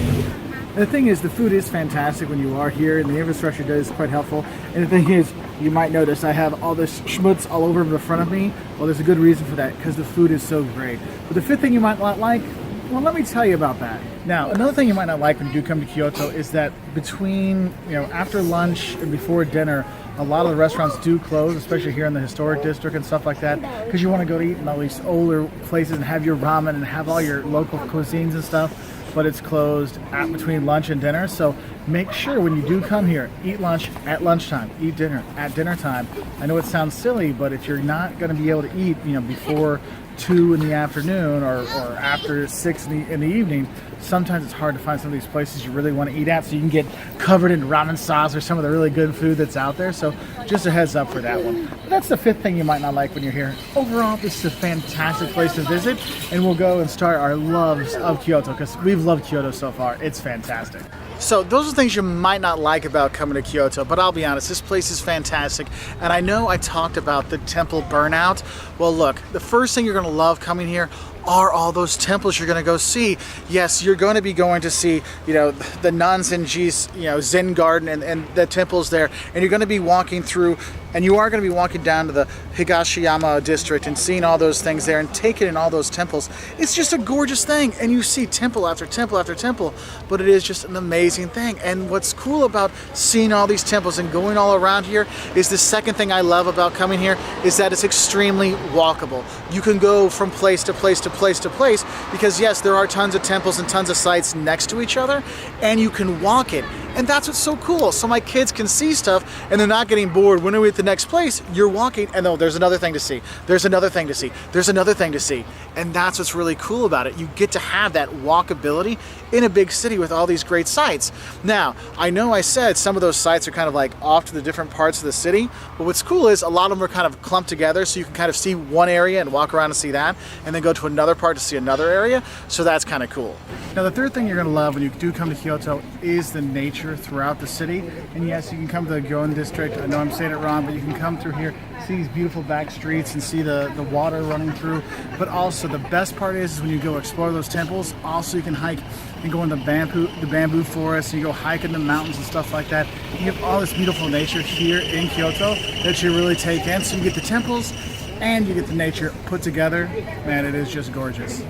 The thing is, the food is fantastic when you are here, and the infrastructure is quite helpful. And the thing is, you might notice I have all this schmutz all over the front of me. Well, there's a good reason for that, because the food is so great. But the fifth thing you might not like, well, let me tell you about that. Now, another thing you might not like when you do come to Kyoto is that between, after lunch and before dinner, a lot of the restaurants do close, especially here in the historic district and stuff like that, because you want to go to eat in all these older places and have your ramen and have all your local cuisines and stuff. But it's closed between lunch and dinner. So make sure when you do come here, eat lunch at lunchtime, eat dinner at dinner time. I know it sounds silly, but if you're not going to be able to eat, before 2 in the afternoon or after 6 in the evening, sometimes it's hard to find some of these places you really want to eat at, so you can get covered in ramen sauce or some of the really good food that's out there. So just a heads up for that one. But that's the fifth thing you might not like when you're here. Overall, this is a fantastic place to visit, and we'll go and start our loves of Kyoto, because we've loved Kyoto so far. It's fantastic. So those are things you might not like about coming to Kyoto, but I'll be honest, this place is fantastic. And I know I talked about the temple burnout. Well, look, the first thing you're going to love coming here are all those temples you're going to go see. Yes, you're going to be going to see, the Nanzenji's, Zen garden and the temples there. And you're going to be walking through, and you are going to be walking down to the Higashiyama district and seeing all those things there and taking in all those temples. It's just a gorgeous thing. And you see temple after temple after temple, but it is just an amazing thing. And what's cool about seeing all these temples and going all around here is the second thing I love about coming here is that it's extremely walkable. You can go from place to place to place to place, because yes, there are tons of temples and tons of sites next to each other, and you can walk it. And that's what's so cool. So my kids can see stuff and they're not getting bored. When we're at the next place, you're walking and oh, there's another thing to see. There's another thing to see. There's another thing to see. And that's what's really cool about it. You get to have that walkability in a big city with all these great sites. Now, I know I said some of those sites are kind of like off to the different parts of the city, but what's cool is a lot of them are kind of clumped together so you can kind of see one area and walk around and see that, and then go to another part to see another area. So that's kind of cool. Now, the third thing you're going to love when you do come to Kyoto is the nature throughout the city. And yes, you can come to the Gyoen district. I know I'm saying it wrong, but you can come through here, see these beautiful back streets and see the water running through. But also the best part is when you go explore those temples, also you can hike and go in the bamboo forest, and you go hike in the mountains and stuff like that. You have all this beautiful nature here in Kyoto that you really take in. So you get the temples and you get the nature put together. Man, it is just gorgeous.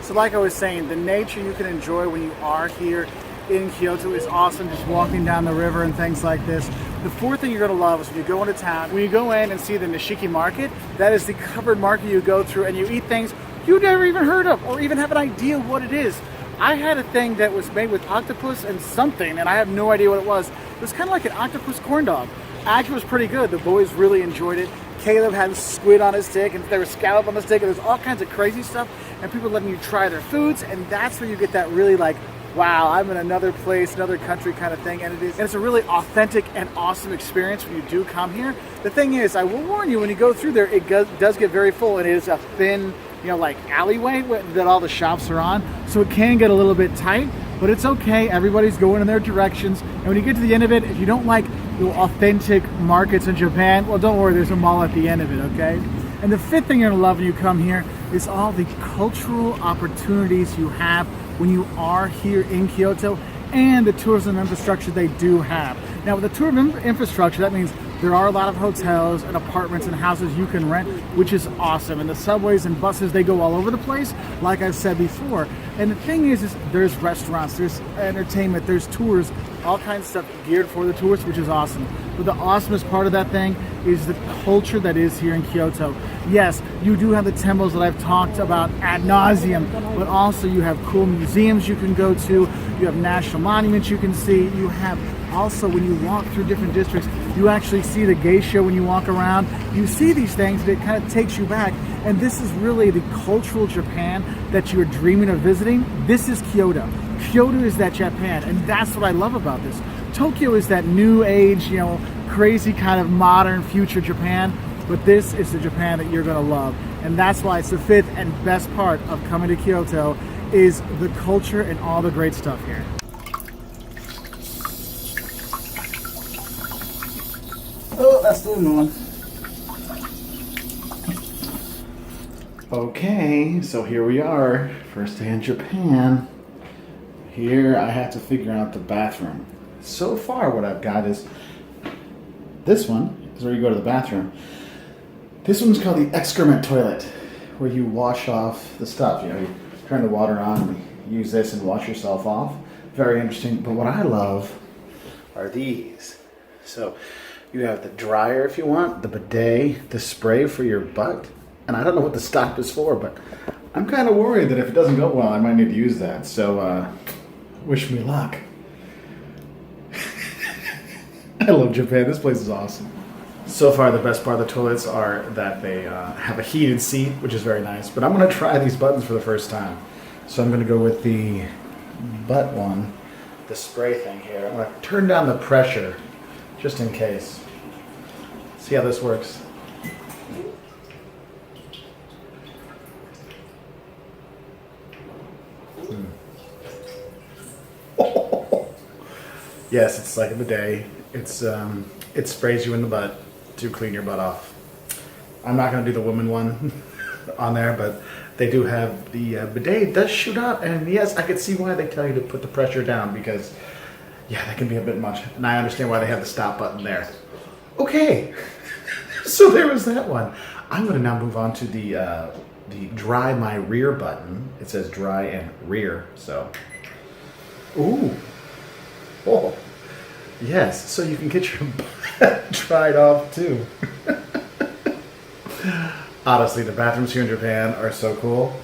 So like I was saying, the nature you can enjoy when you are here in Kyoto is awesome, just walking down the river and things like this. The fourth thing you're going to love is when you go into town, when you go in and see the Nishiki market, that is the covered market you go through and you eat things you never even heard of or even have an idea what it is. I had a thing that was made with octopus and something, and I have no idea what it was. It was kind of like an octopus corn dog. Actually, it was pretty good. The boys really enjoyed it. Caleb had squid on his stick, and there was scallop on the stick, and there's all kinds of crazy stuff, and people letting you try their foods, and that's where you get that really like, wow, I'm in another place, another country kind of thing, and it's a really authentic and awesome experience when you do come here. The thing is, I will warn you, when you go through there, it does get very full, and it is a thin, like alleyway that all the shops are on, so it can get a little bit tight, but it's okay. Everybody's going in their directions, and when you get to the end of it, if you don't like the authentic markets in Japan, well, don't worry, there's a mall at the end of it, okay? And the fifth thing you're gonna love when you come here is all the cultural opportunities you have when you are here in Kyoto and the tourism infrastructure they do have. Now, with the tourism infrastructure, that means there are a lot of hotels and apartments and houses you can rent, which is awesome. And the subways and buses, they go all over the place, like I've said before. And the thing is there's restaurants, there's entertainment, there's tours, all kinds of stuff geared for the tourists, which is awesome. But the awesomest part of that thing is the culture that is here in Kyoto. Yes, you do have the temples that I've talked about ad nauseum, but also you have cool museums you can go to, you have national monuments you can see, you have also, when you walk through different districts, you actually see the geisha when you walk around. You see these things and it kind of takes you back. And this is really the cultural Japan that you're dreaming of visiting. This is Kyoto. Kyoto is that Japan, and that's what I love about this. Tokyo is that new age, crazy kind of modern future Japan, but this is the Japan that you're gonna love. And that's why it's the fifth and best part of coming to Kyoto is the culture and all the great stuff here. Oh, that's the one. Okay, so here we are. First day in Japan. Here I have to figure out the bathroom. So far what I've got is this one is where you go to the bathroom. This one's called the excrement toilet, where you wash off the stuff. You turn the water on and use this and wash yourself off. Very interesting. But what I love are these. So you have the dryer if you want, the bidet, the spray for your butt. And I don't know what the stop is for, but I'm kind of worried that if it doesn't go well, I might need to use that. So wish me luck. I love Japan. This place is awesome. So far, the best part of the toilets are that they have a heated seat, which is very nice. But I'm going to try these buttons for the first time. So I'm going to go with the butt one, the spray thing here. I'm going to turn down the pressure, just in case. See how this works. Yes, it's like a bidet. It sprays you in the butt to clean your butt off. I'm not going to do the woman one on there, but they do have the bidet. It does shoot out, and yes, I could see why they tell you to put the pressure down, because yeah, that can be a bit much. And I understand why they have the stop button there. Okay, so there was that one. I'm going to now move on to the dry my rear button. It says dry and rear, so. Ooh. Oh. Yes, so you can get your butt dried off too. Honestly, the bathrooms here in Japan are so cool.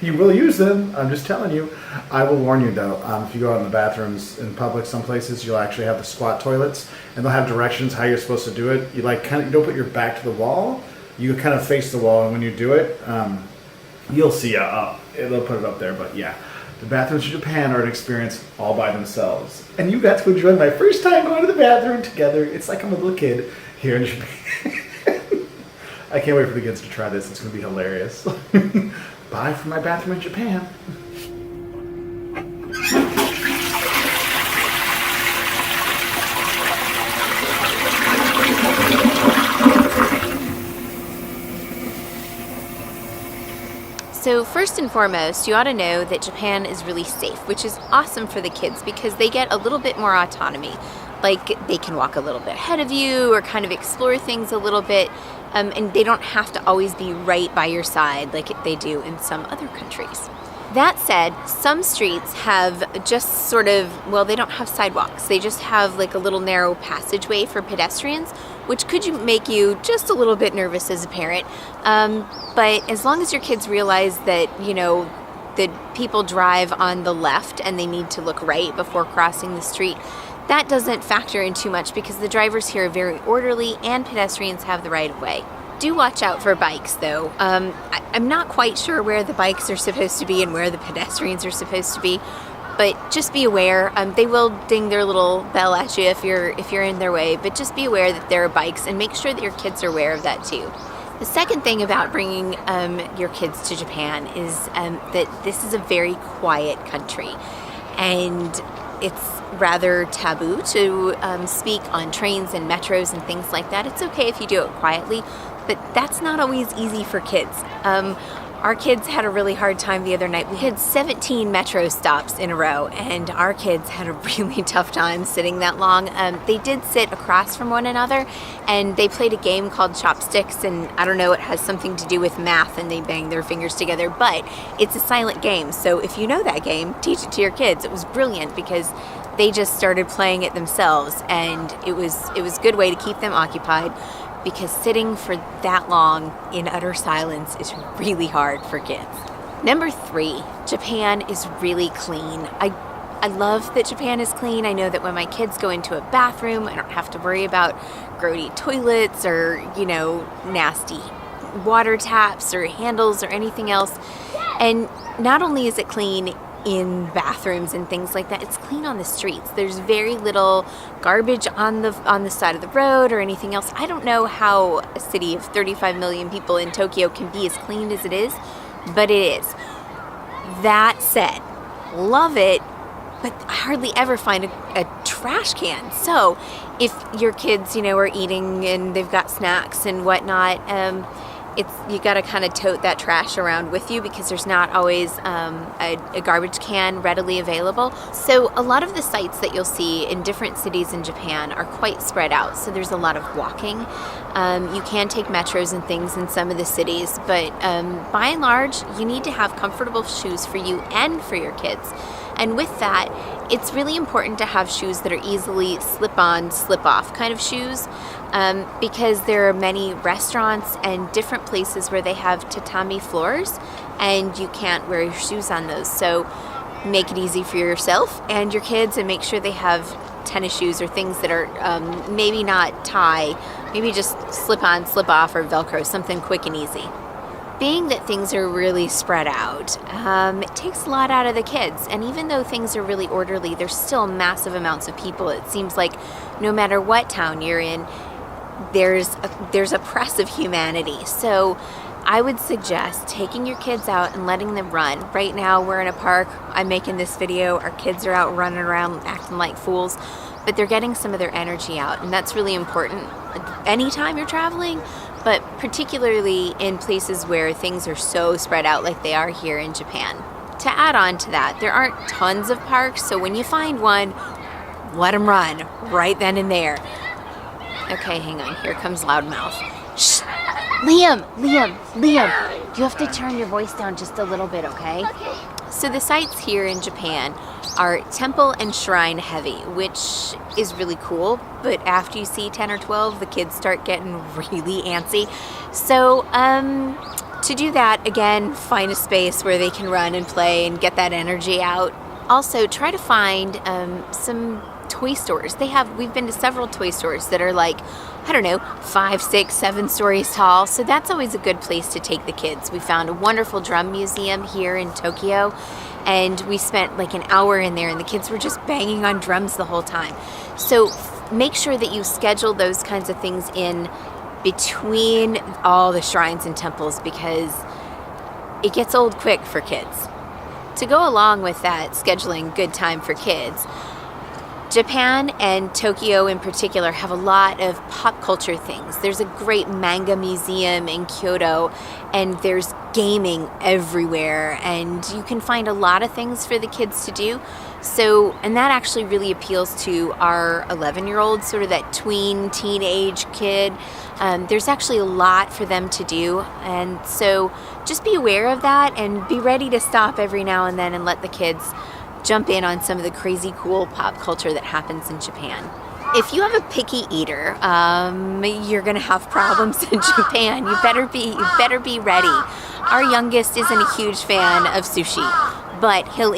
You will use them. I'm just telling you. I will warn you though. If you go out in the bathrooms in public, some places you'll actually have the squat toilets, and they'll have directions how you're supposed to do it. You you don't put your back to the wall. You kind of face the wall, and when you do it, you'll see. They'll put it up there. But yeah, the bathrooms in Japan are an experience all by themselves, and you got to enjoy my first time going to the bathroom together. It's like I'm a little kid here in Japan. I can't wait for the kids to try this. It's going to be hilarious. Bye from my bathroom in Japan. So first and foremost, you ought to know that Japan is really safe, which is awesome for the kids because they get a little bit more autonomy. Like they can walk a little bit ahead of you or kind of explore things a little bit, and they don't have to always be right by your side like they do in some other countries. That said, some streets have just sort of, well, they don't have sidewalks. They just have like a little narrow passageway for pedestrians, which could make you just a little bit nervous as a parent. But as long as your kids realize that, that people drive on the left and they need to look right before crossing the street, that doesn't factor in too much because the drivers here are very orderly and pedestrians have the right of way. Do watch out for bikes though. I'm not quite sure where the bikes are supposed to be and where the pedestrians are supposed to be, but just be aware. They will ding their little bell at you if you're in their way, but just be aware that there are bikes and make sure that your kids are aware of that too. The second thing about bringing your kids to Japan is that this is a very quiet country, and it's rather taboo to speak on trains and metros and things like that. It's okay if you do it quietly, but that's not always easy for kids. Our kids had a really hard time the other night. We had 17 metro stops in a row, and our kids had a really tough time sitting that long. They did sit across from one another, and they played a game called chopsticks, and I don't know, it has something to do with math, and they bang their fingers together, but it's a silent game, so if you know that game, teach it to your kids. It was brilliant because they just started playing it themselves, and it was a good way to keep them occupied, because sitting for that long in utter silence is really hard for kids. Number 3, Japan is really clean. I love that Japan is clean. I know that when my kids go into a bathroom, I don't have to worry about grody toilets or, nasty water taps or handles or anything else. And not only is it clean in bathrooms and things like that, it's clean on the streets. There's very little garbage on the side of the road or anything else. I don't know how a city of 35 million people in Tokyo can be as clean as it is, but it is. That said, love it, but I hardly ever find a trash can. So if your kids, are eating and they've got snacks and whatnot, you got to kind of tote that trash around with you because there's not always a garbage can readily available. So a lot of the sites that you'll see in different cities in Japan are quite spread out. So there's a lot of walking. You can take metros and things in some of the cities, but by and large, you need to have comfortable shoes for you and for your kids. And with that, it's really important to have shoes that are easily slip-on, slip-off kind of shoes, because there are many restaurants and different places where they have tatami floors, and you can't wear your shoes on those. So make it easy for yourself and your kids, and make sure they have tennis shoes or things that are maybe not tie, maybe just slip-on, slip-off, or Velcro, something quick and easy. Being that things are really spread out, it takes a lot out of the kids. And even though things are really orderly, there's still massive amounts of people. It seems like no matter what town you're in, there's a press of humanity. So I would suggest taking your kids out and letting them run. Right now we're in a park. I'm making this video. Our kids are out running around acting like fools, but they're getting some of their energy out. And that's really important anytime you're traveling, but particularly in places where things are so spread out like they are here in Japan. To add on to that, there aren't tons of parks, so when you find one, let them run right then and there. Okay, hang on, here comes Loudmouth. Shh! Liam! You have to turn your voice down just a little bit, okay? So the sites here in Japan are temple and shrine heavy, which is really cool, but after you see 10 or 12, the kids start getting really antsy. So to do that, again, find a space where they can run and play and get that energy out. Also, try to find some toy stores. We've been to several toy stores that are like, I don't know, 5, 6, 7 stories tall. So that's always a good place to take the kids. We found a wonderful drum museum here in Tokyo, and we spent like an hour in there, and the kids were just banging on drums the whole time. So make sure that you schedule those kinds of things in between all the shrines and temples, because it gets old quick for kids. To go along with that, scheduling good time for kids, Japan and Tokyo in particular have a lot of pop culture things. There's a great manga museum in Kyoto, and there's gaming everywhere, and you can find a lot of things for the kids to do. So, and that actually really appeals to our 11-year-old, sort of that tween, teenage kid. There's actually a lot for them to do, and so just be aware of that and be ready to stop every now and then and let the kids jump in on some of the crazy cool pop culture that happens in Japan. If you have a picky eater, you're gonna have problems in Japan. You better be ready. Our youngest isn't a huge fan of sushi, but he'll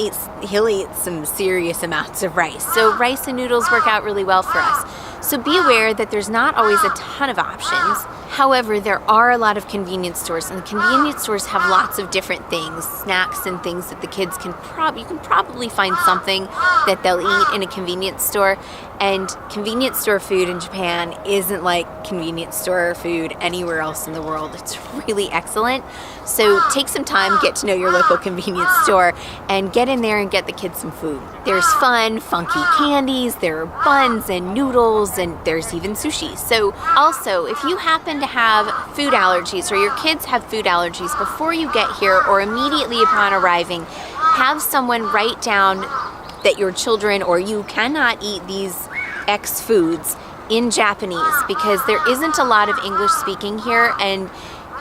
eat some serious amounts of rice. So rice and noodles work out really well for us. So be aware that there's not always a ton of options. However, there are a lot of convenience stores, and the convenience stores have lots of different things, snacks and things that the kids you can probably find something that they'll eat in a convenience store. And convenience store food in Japan isn't like convenience store food anywhere else in the world. It's really excellent. So take some time, get to know your local convenience store, and get in there and get the kids some food. There's fun, funky candies, there are buns and noodles, and there's even sushi. So also, if you happen to have food allergies, or your kids have food allergies, before you get here or immediately upon arriving, have someone write down that your children or you cannot eat these X foods in Japanese, because there isn't a lot of English speaking here, and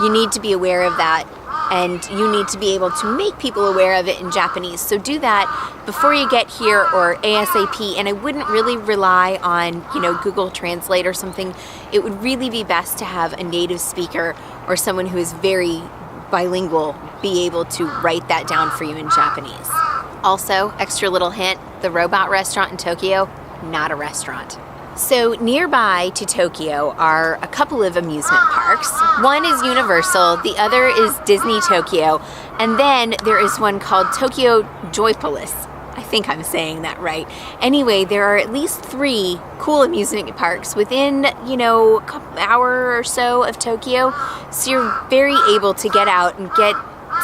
you need to be aware of that, and you need to be able to make people aware of it in Japanese. So do that before you get here, or ASAP. And I wouldn't really rely on, Google Translate or something. It would really be best to have a native speaker or someone who is very bilingual be able to write that down for you in Japanese. Also, extra little hint, the robot restaurant in Tokyo, not a restaurant. So nearby to Tokyo are a couple of amusement parks. One is Universal, the other is Disney Tokyo, and then there is one called Tokyo Joypolis. I think I'm saying that right. Anyway, there are at least 3 cool amusement parks within, a couple hour or so of Tokyo. So you're very able to get out and get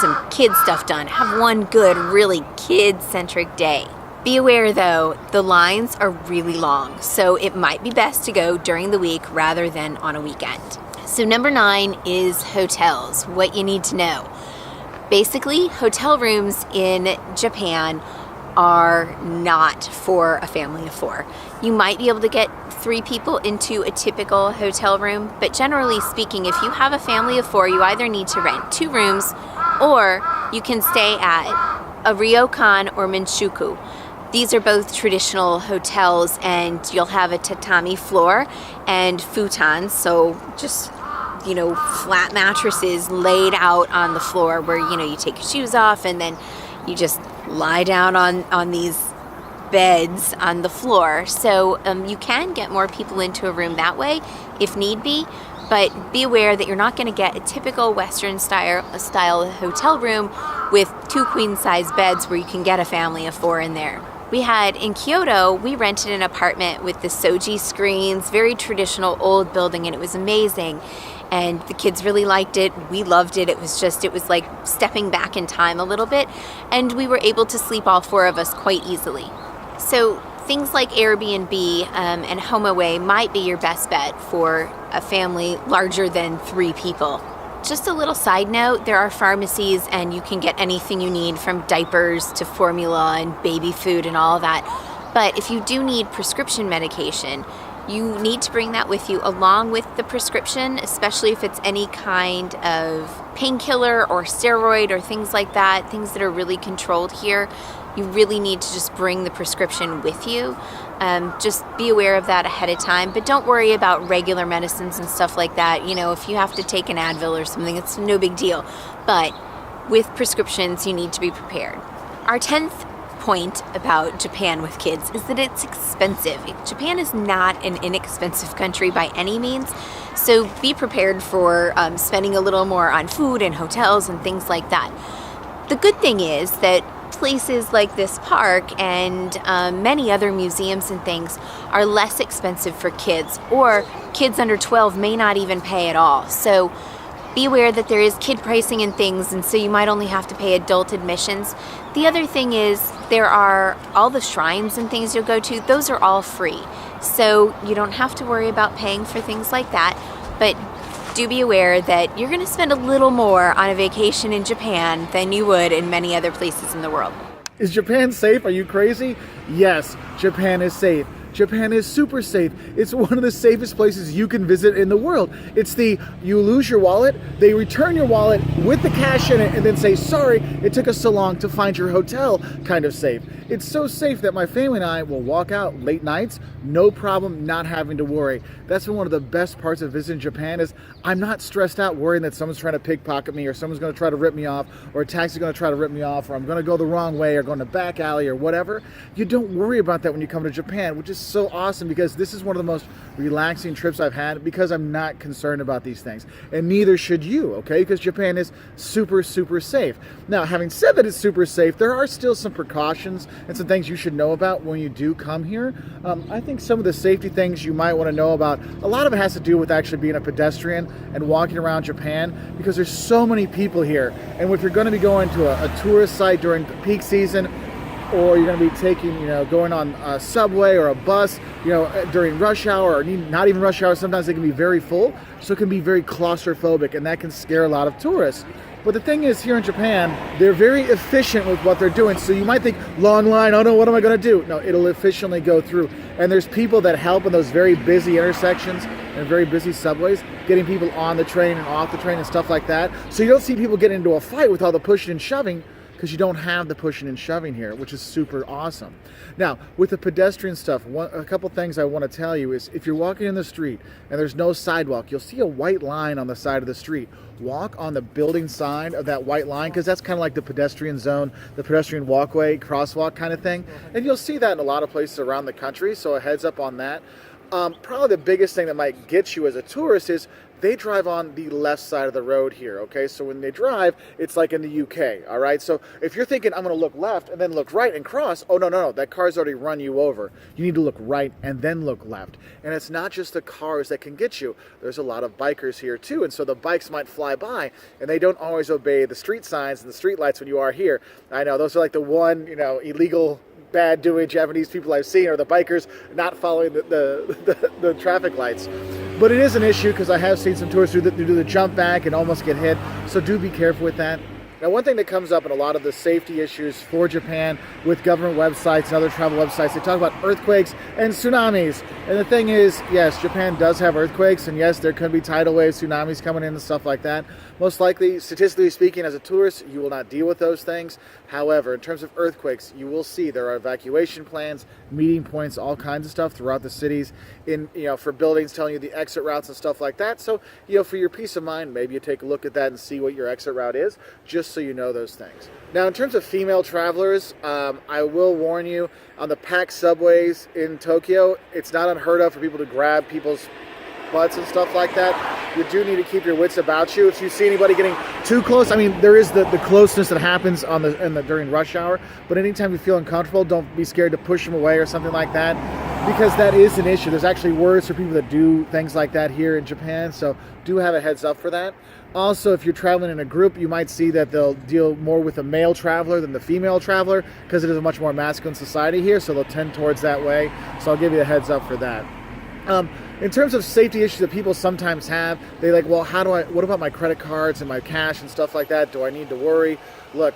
some kid stuff done. Have one good, really kid-centric day. Be aware though, the lines are really long, so it might be best to go during the week rather than on a weekend. So number 9 is hotels, what you need to know. Basically, hotel rooms in Japan are not for a family of 4. You might be able to get 3 people into a typical hotel room, but generally speaking, if you have a family of 4, you either need to rent 2 rooms, or you can stay at a ryokan or minshuku. These are both traditional hotels, and you'll have a tatami floor and futons, so just, flat mattresses laid out on the floor where, you take your shoes off and then you just lie down on these beds on the floor. So you can get more people into a room that way if need be, but be aware that you're not going to get a typical Western style hotel room with 2 queen-size beds where you can get a family of 4 in there. In Kyoto, we rented an apartment with the soji screens, very traditional old building, and it was amazing. And the kids really liked it. We loved it. It was like stepping back in time a little bit. And we were able to sleep, all 4 of us, quite easily. So things like Airbnb and HomeAway might be your best bet for a family larger than 3 people. Just a little side note, there are pharmacies and you can get anything you need, from diapers to formula and baby food and all that. But if you do need prescription medication, you need to bring that with you along with the prescription, especially if it's any kind of painkiller or steroid or things like that, things that are really controlled here. you really need to just bring the prescription with you. Just be aware of that ahead of time, but don't worry about regular medicines and stuff like that. If you have to take an Advil or something, it's no big deal. But with prescriptions, you need to be prepared. Our 10th point about Japan with kids is that it's expensive. Japan is not an inexpensive country by any means, so be prepared for spending a little more on food and hotels and things like that. The good thing is that places like this park and many other museums and things are less expensive for kids, or kids under 12 may not even pay at all. So be aware that there is kid pricing and things, and so you might only have to pay adult admissions. The other thing is there are all the shrines and things you'll go to, those are all free. So you don't have to worry about paying for things like that, but do be aware that you're going to spend a little more on a vacation in Japan than you would in many other places in the world. Is Japan safe? Are you crazy? Yes, Japan is safe. Japan is super safe. It's one of the safest places you can visit in the world. You lose your wallet, they return your wallet with the cash in it and then say, sorry, it took us so long to find your hotel kind of safe. It's so safe that my family and I will walk out late nights, no problem, not having to worry. That's been one of the best parts of visiting Japan is I'm not stressed out worrying that someone's trying to pickpocket me or someone's going to try to rip me off or a taxi's going to try to rip me off or I'm going to go the wrong way or go in the back alley or whatever. You don't worry about that when you come to Japan, which is so awesome because this is one of the most relaxing trips I've had because I'm not concerned about these things. And neither should you, okay? Because Japan is super, super safe. Now, having said that it's super safe, there are still some precautions and some things you should know about when you do come here. I think some of the safety things you might want to know about, a lot of it has to do with actually being a pedestrian and walking around Japan because there's so many people here. And if you're going to be going to a tourist site during peak season, or you're going to be taking, going on a subway or a bus, during rush hour or not even rush hour, sometimes they can be very full. So it can be very claustrophobic and that can scare a lot of tourists. But the thing is, here in Japan, they're very efficient with what they're doing. So you might think, long line, oh no, what am I going to do? No, it'll efficiently go through. And there's people that help in those very busy intersections and very busy subways, getting people on the train and off the train and stuff like that. So you don't see people get into a fight with all the pushing and shoving, because you don't have the pushing and shoving here, which is super awesome. Now, with the pedestrian stuff, a couple things I want to tell you is if you're walking in the street and there's no sidewalk, you'll see a white line on the side of the street. Walk on the building side of that white line because that's kind of like the pedestrian zone, the pedestrian walkway, crosswalk kind of thing. And you'll see that in a lot of places around the country, so a heads up on that. Probably the biggest thing that might get you as a tourist is they drive on the left side of the road here, okay? So when they drive, it's like in the UK, all right? So if you're thinking, I'm gonna look left and then look right and cross, oh, no, that car's already run you over. You need to look right and then look left. And it's not just the cars that can get you. There's a lot of bikers here too, and so the bikes might fly by, and they don't always obey the street signs and the street lights when you are here. I know, those are like the one, illegal bad doing Japanese people I've seen are the bikers not following the traffic lights. But it is an issue because I have seen some tourists who do the jump back and almost get hit. So do be careful with that. Now, one thing that comes up in a lot of the safety issues for Japan with government websites and other travel websites, they talk about earthquakes and tsunamis. And the thing is, yes, Japan does have earthquakes, and yes, there could be tidal waves, tsunamis coming in and stuff like that. Most likely, statistically speaking, as a tourist, you will not deal with those things. However, in terms of earthquakes, you will see there are evacuation plans, meeting points, all kinds of stuff throughout the cities for buildings telling you the exit routes and stuff like that. So, for your peace of mind, maybe you take a look at that and see what your exit route is, just so you know those things. Now, in terms of female travelers, I will warn you, on the packed subways in Tokyo, it's not unheard of for people to grab people's butts and stuff like that. You do need to keep your wits about you. If you see anybody getting too close, there is the closeness that happens during rush hour, but anytime you feel uncomfortable, don't be scared to push them away or something like that, because that is an issue. There's actually words for people that do things like that here in Japan, so do have a heads up for that. Also, if you're traveling in a group, you might see that they'll deal more with the male traveler than the female traveler because it is a much more masculine society here, so they'll tend towards that way. So I'll give you a heads up for that. In terms of safety issues that people sometimes have, they what about my credit cards and my cash and stuff like that? Do I need to worry? Look,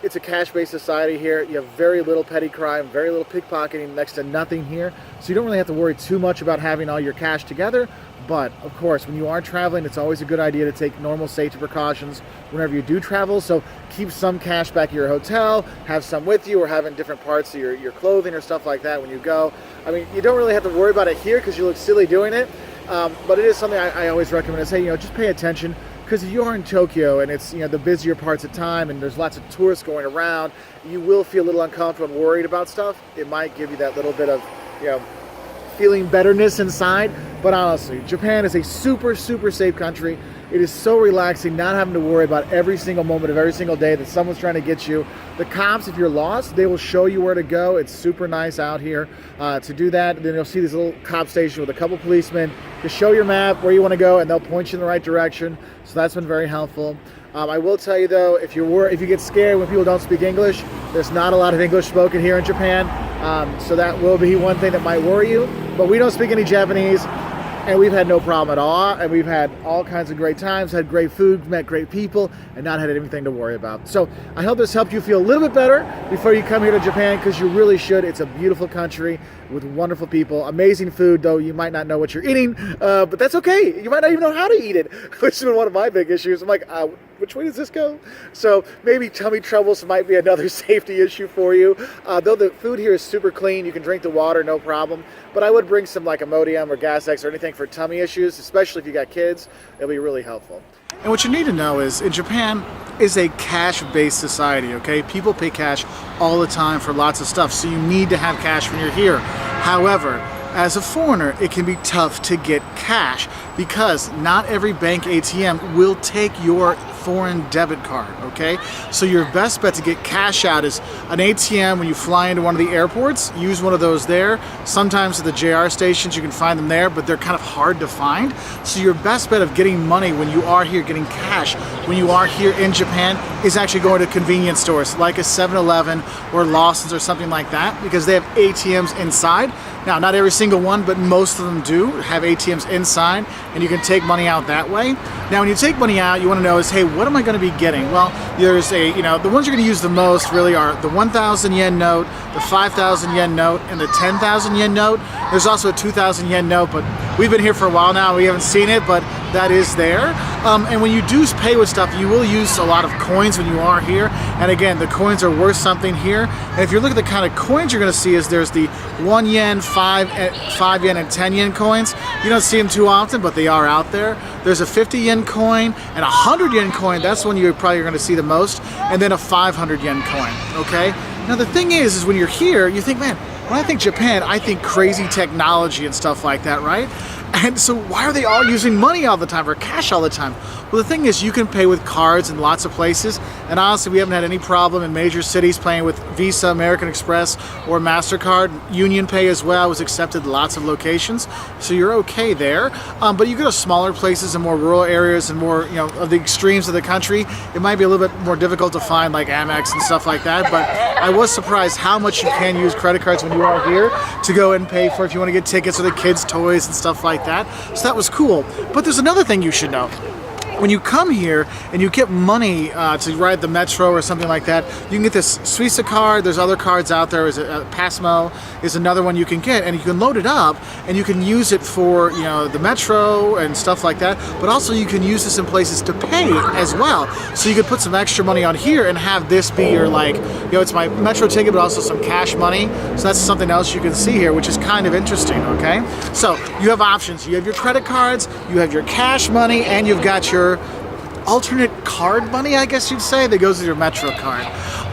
it's a cash-based society here. You have very little petty crime, very little pickpocketing, next to nothing here. So you don't really have to worry too much about having all your cash together. But of course, when you are traveling, it's always a good idea to take normal safety precautions whenever you do travel. So keep some cash back at your hotel, have some with you, or have in different parts of your clothing or stuff like that when you go. I mean, you don't really have to worry about it here because you look silly doing it. But it is something I always recommend is, hey, just pay attention. Because if you are in Tokyo and it's the busier parts of time and there's lots of tourists going around, you will feel a little uncomfortable and worried about stuff. It might give you that little bit of feeling betterness inside. But honestly, Japan is a super, super safe country. It is so relaxing not having to worry about every single moment of every single day that someone's trying to get you. The cops, if you're lost, they will show you where to go. It's super nice out here to do that. And then you'll see this little cop station with a couple policemen to show your map where you want to go, and they'll point you in the right direction. So that's been very helpful. I will tell you though, if you get scared when people don't speak English, there's not a lot of English spoken here in Japan. So that will be one thing that might worry you. But we don't speak any Japanese. And we've had no problem at all, and we've had all kinds of great times, had great food, met great people, and not had anything to worry about. So I hope this helped you feel a little bit better before you come here to Japan, because you really should. It's a beautiful country with wonderful people, amazing food, though you might not know what you're eating, but that's okay. You might not even know how to eat it, which has been one of my big issues. I'm like, which way does this go? So maybe tummy troubles might be another safety issue for you. Though the food here is super clean, you can drink the water, no problem. But I would bring some like Imodium or Gas-X or anything for tummy issues, especially if you got kids. It'll be really helpful. And what you need to know is, in Japan is a cash-based society, okay? People pay cash all the time for lots of stuff, so you need to have cash when you're here. However, as a foreigner, it can be tough to get cash because not every bank ATM will take your foreign debit card, okay? So your best bet to get cash out is an ATM when you fly into one of the airports. Use one of those there. Sometimes at the JR stations you can find them there, but they're kind of hard to find. So your best bet of getting money when you are here, getting cash when you are here in Japan, is actually going to convenience stores like a 7-Eleven or Lawson's or something like that, because they have ATMs inside. Now, not every single one, but most of them do have ATMs inside, and you can take money out that way. Now, when you take money out, you want to know is, hey, what am I going to be getting? Well, there's the ones you're going to use the most really are the 1,000 yen note, the 5,000 yen note, and the 10,000 yen note. There's also a 2,000 yen note, but we've been here for a while now. We haven't seen it, but that is there. And when you do pay with stuff, you will use a lot of coins when you are here. And again, the coins are worth something here. And if you look at the kind of coins you're going to see, is there's the 1 yen, 5 yen, and 10 yen coins. You don't see them too often, but they are out there. There's a 50 yen coin and a 100 yen coin. That's one you're probably going to see the most. And then a 500 yen coin, okay? Now the thing is when you're here, you think, man, when I think Japan, I think crazy technology and stuff like that, right? And so why are they all using money all the time or cash all the time? Well, the thing is, you can pay with cards in lots of places, and honestly, we haven't had any problem in major cities paying with Visa, American Express, or MasterCard. Union Pay as well was accepted in lots of locations, so you're okay there. But you go to smaller places and more rural areas and more, of the extremes of the country, it might be a little bit more difficult to find like Amex and stuff like that, but I was surprised how much you can use credit cards when you are here to go and pay for if you want to get tickets or the kids' toys and stuff like that. So that was cool. But there's another thing you should know. When you come here and you get money to ride the metro or something like that, you can get this Suica card. There's other cards out there. Passmo is another one you can get, and you can load it up and you can use it for the metro and stuff like that. But also you can use this in places to pay as well. So you could put some extra money on here and have this be your it's my metro ticket, but also some cash money. So that's something else you can see here, which is kind of interesting. Okay, so you have options. You have your credit cards, you have your cash money, and you've got your alternate card money, I guess you'd say, that goes with your Metro card.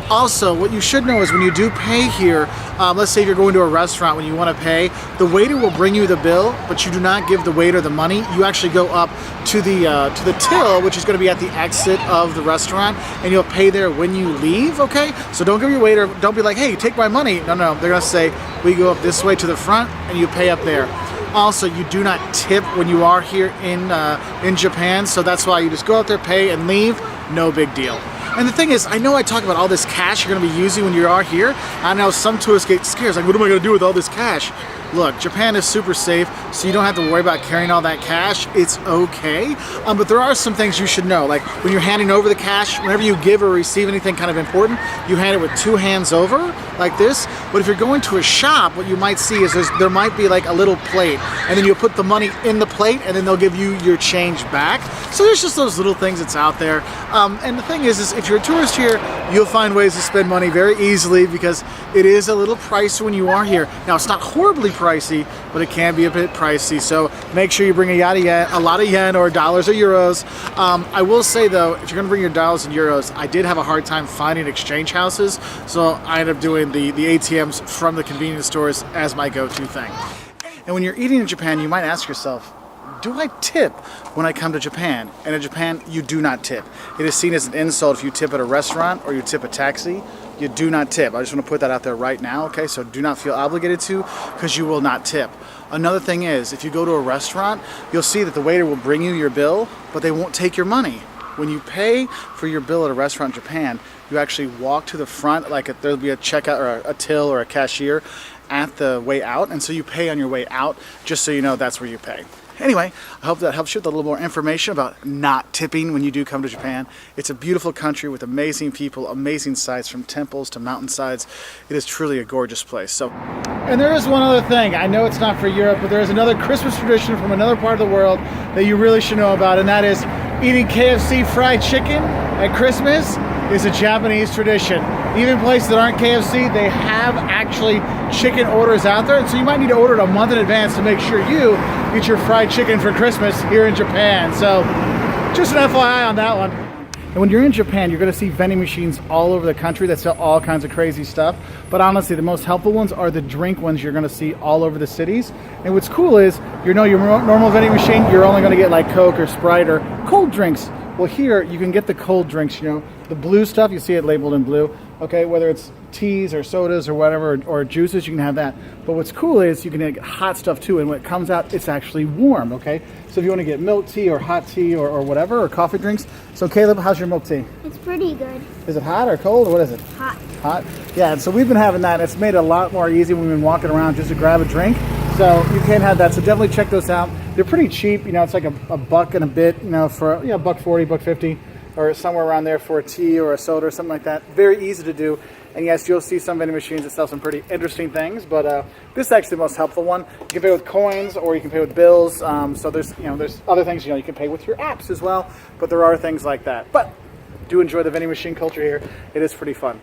Also, what you should know is when you do pay here, let's say you're going to a restaurant when you want to pay, the waiter will bring you the bill, but you do not give the waiter the money. You actually go up to the till, which is going to be at the exit of the restaurant, and you'll pay there when you leave, okay? So don't give your waiter, don't be like, hey, take my money. No, they're going to say, we go up this way to the front, and you pay up there. Also, you do not tip when you are here in Japan, so that's why you just go out there, pay, and leave. No big deal. And the thing is, I know I talk about all this cash you're going to be using when you are here. I know some tourists get scared, like, what am I going to do with all this cash? look, Japan is super safe, so you don't have to worry about carrying all that cash. It's okay. But there are some things you should know. Like when you're handing over the cash, whenever you give or receive anything kind of important, you hand it with 2 hands over, like this. But if you're going to a shop, what you might see is there might be like a little plate, and then you'll put the money in the plate, and then they'll give you your change back. So there's just those little things that's out there. And the thing is if you're a tourist here, you'll find ways to spend money very easily because it is a little pricey when you are here. Now, it's not horribly pricey, but it can be a bit pricey. So make sure you bring a lot of yen or dollars or euros. I will say though, if you're gonna bring your dollars and euros, I did have a hard time finding exchange houses. So I ended up doing the ATMs from the convenience stores as my go-to thing. And when you're eating in Japan, you might ask yourself, do I tip when I come to Japan? And in Japan, you do not tip. It is seen as an insult if you tip at a restaurant or you tip a taxi. You do not tip. I just want to put that out there right now, okay? So do not feel obligated to, because you will not tip. Another thing is, if you go to a restaurant, you'll see that the waiter will bring you your bill, but they won't take your money. When you pay for your bill at a restaurant in Japan, you actually walk to the front, like there'll be a checkout or a till or a cashier at the way out, and so you pay on your way out, just so you know that's where you pay. Anyway, I hope that helps you with a little more information about not tipping when you do come to Japan. It's a beautiful country with amazing people, amazing sights from temples to mountainsides. It is truly a gorgeous place. And there is one other thing. I know it's not for Europe, but there is another Christmas tradition from another part of the world that you really should know about, and that is eating KFC fried chicken at Christmas is a Japanese tradition. Even places that aren't KFC, they have actually chicken orders out there, and so you might need to order it a month in advance to make sure you get your fried chicken for Christmas here in Japan. So just an FYI on that one. And when you're in Japan, you're going to see vending machines all over the country that sell all kinds of crazy stuff. But honestly, the most helpful ones are the drink ones you're going to see all over the cities. And what's cool is, your normal vending machine, you're only going to get like Coke or Sprite or cold drinks. Well, here you can get the cold drinks, the blue stuff, you see it labeled in blue, okay, whether it's teas or sodas or whatever, or juices, you can have that. But what's cool is you can get hot stuff too, and when it comes out, it's actually warm, okay? So if you want to get milk tea or hot tea or whatever, or coffee drinks. So Caleb, how's your milk tea? It's pretty good. Is it hot or cold, or what is it? Hot. Hot? Yeah, and so we've been having that. It's made it a lot more easy when we've been walking around just to grab a drink. So you can have that, so definitely check those out. They're pretty cheap, it's like a buck and a bit, for $1.40, $1.50, or somewhere around there for a tea or a soda or something like that. Very easy to do. And yes, you'll see some vending machines that sell some pretty interesting things, but this is actually the most helpful one. You can pay with coins or you can pay with bills. So there's other things, you can pay with your apps as well, but there are things like that. But do enjoy the vending machine culture here. It is pretty fun.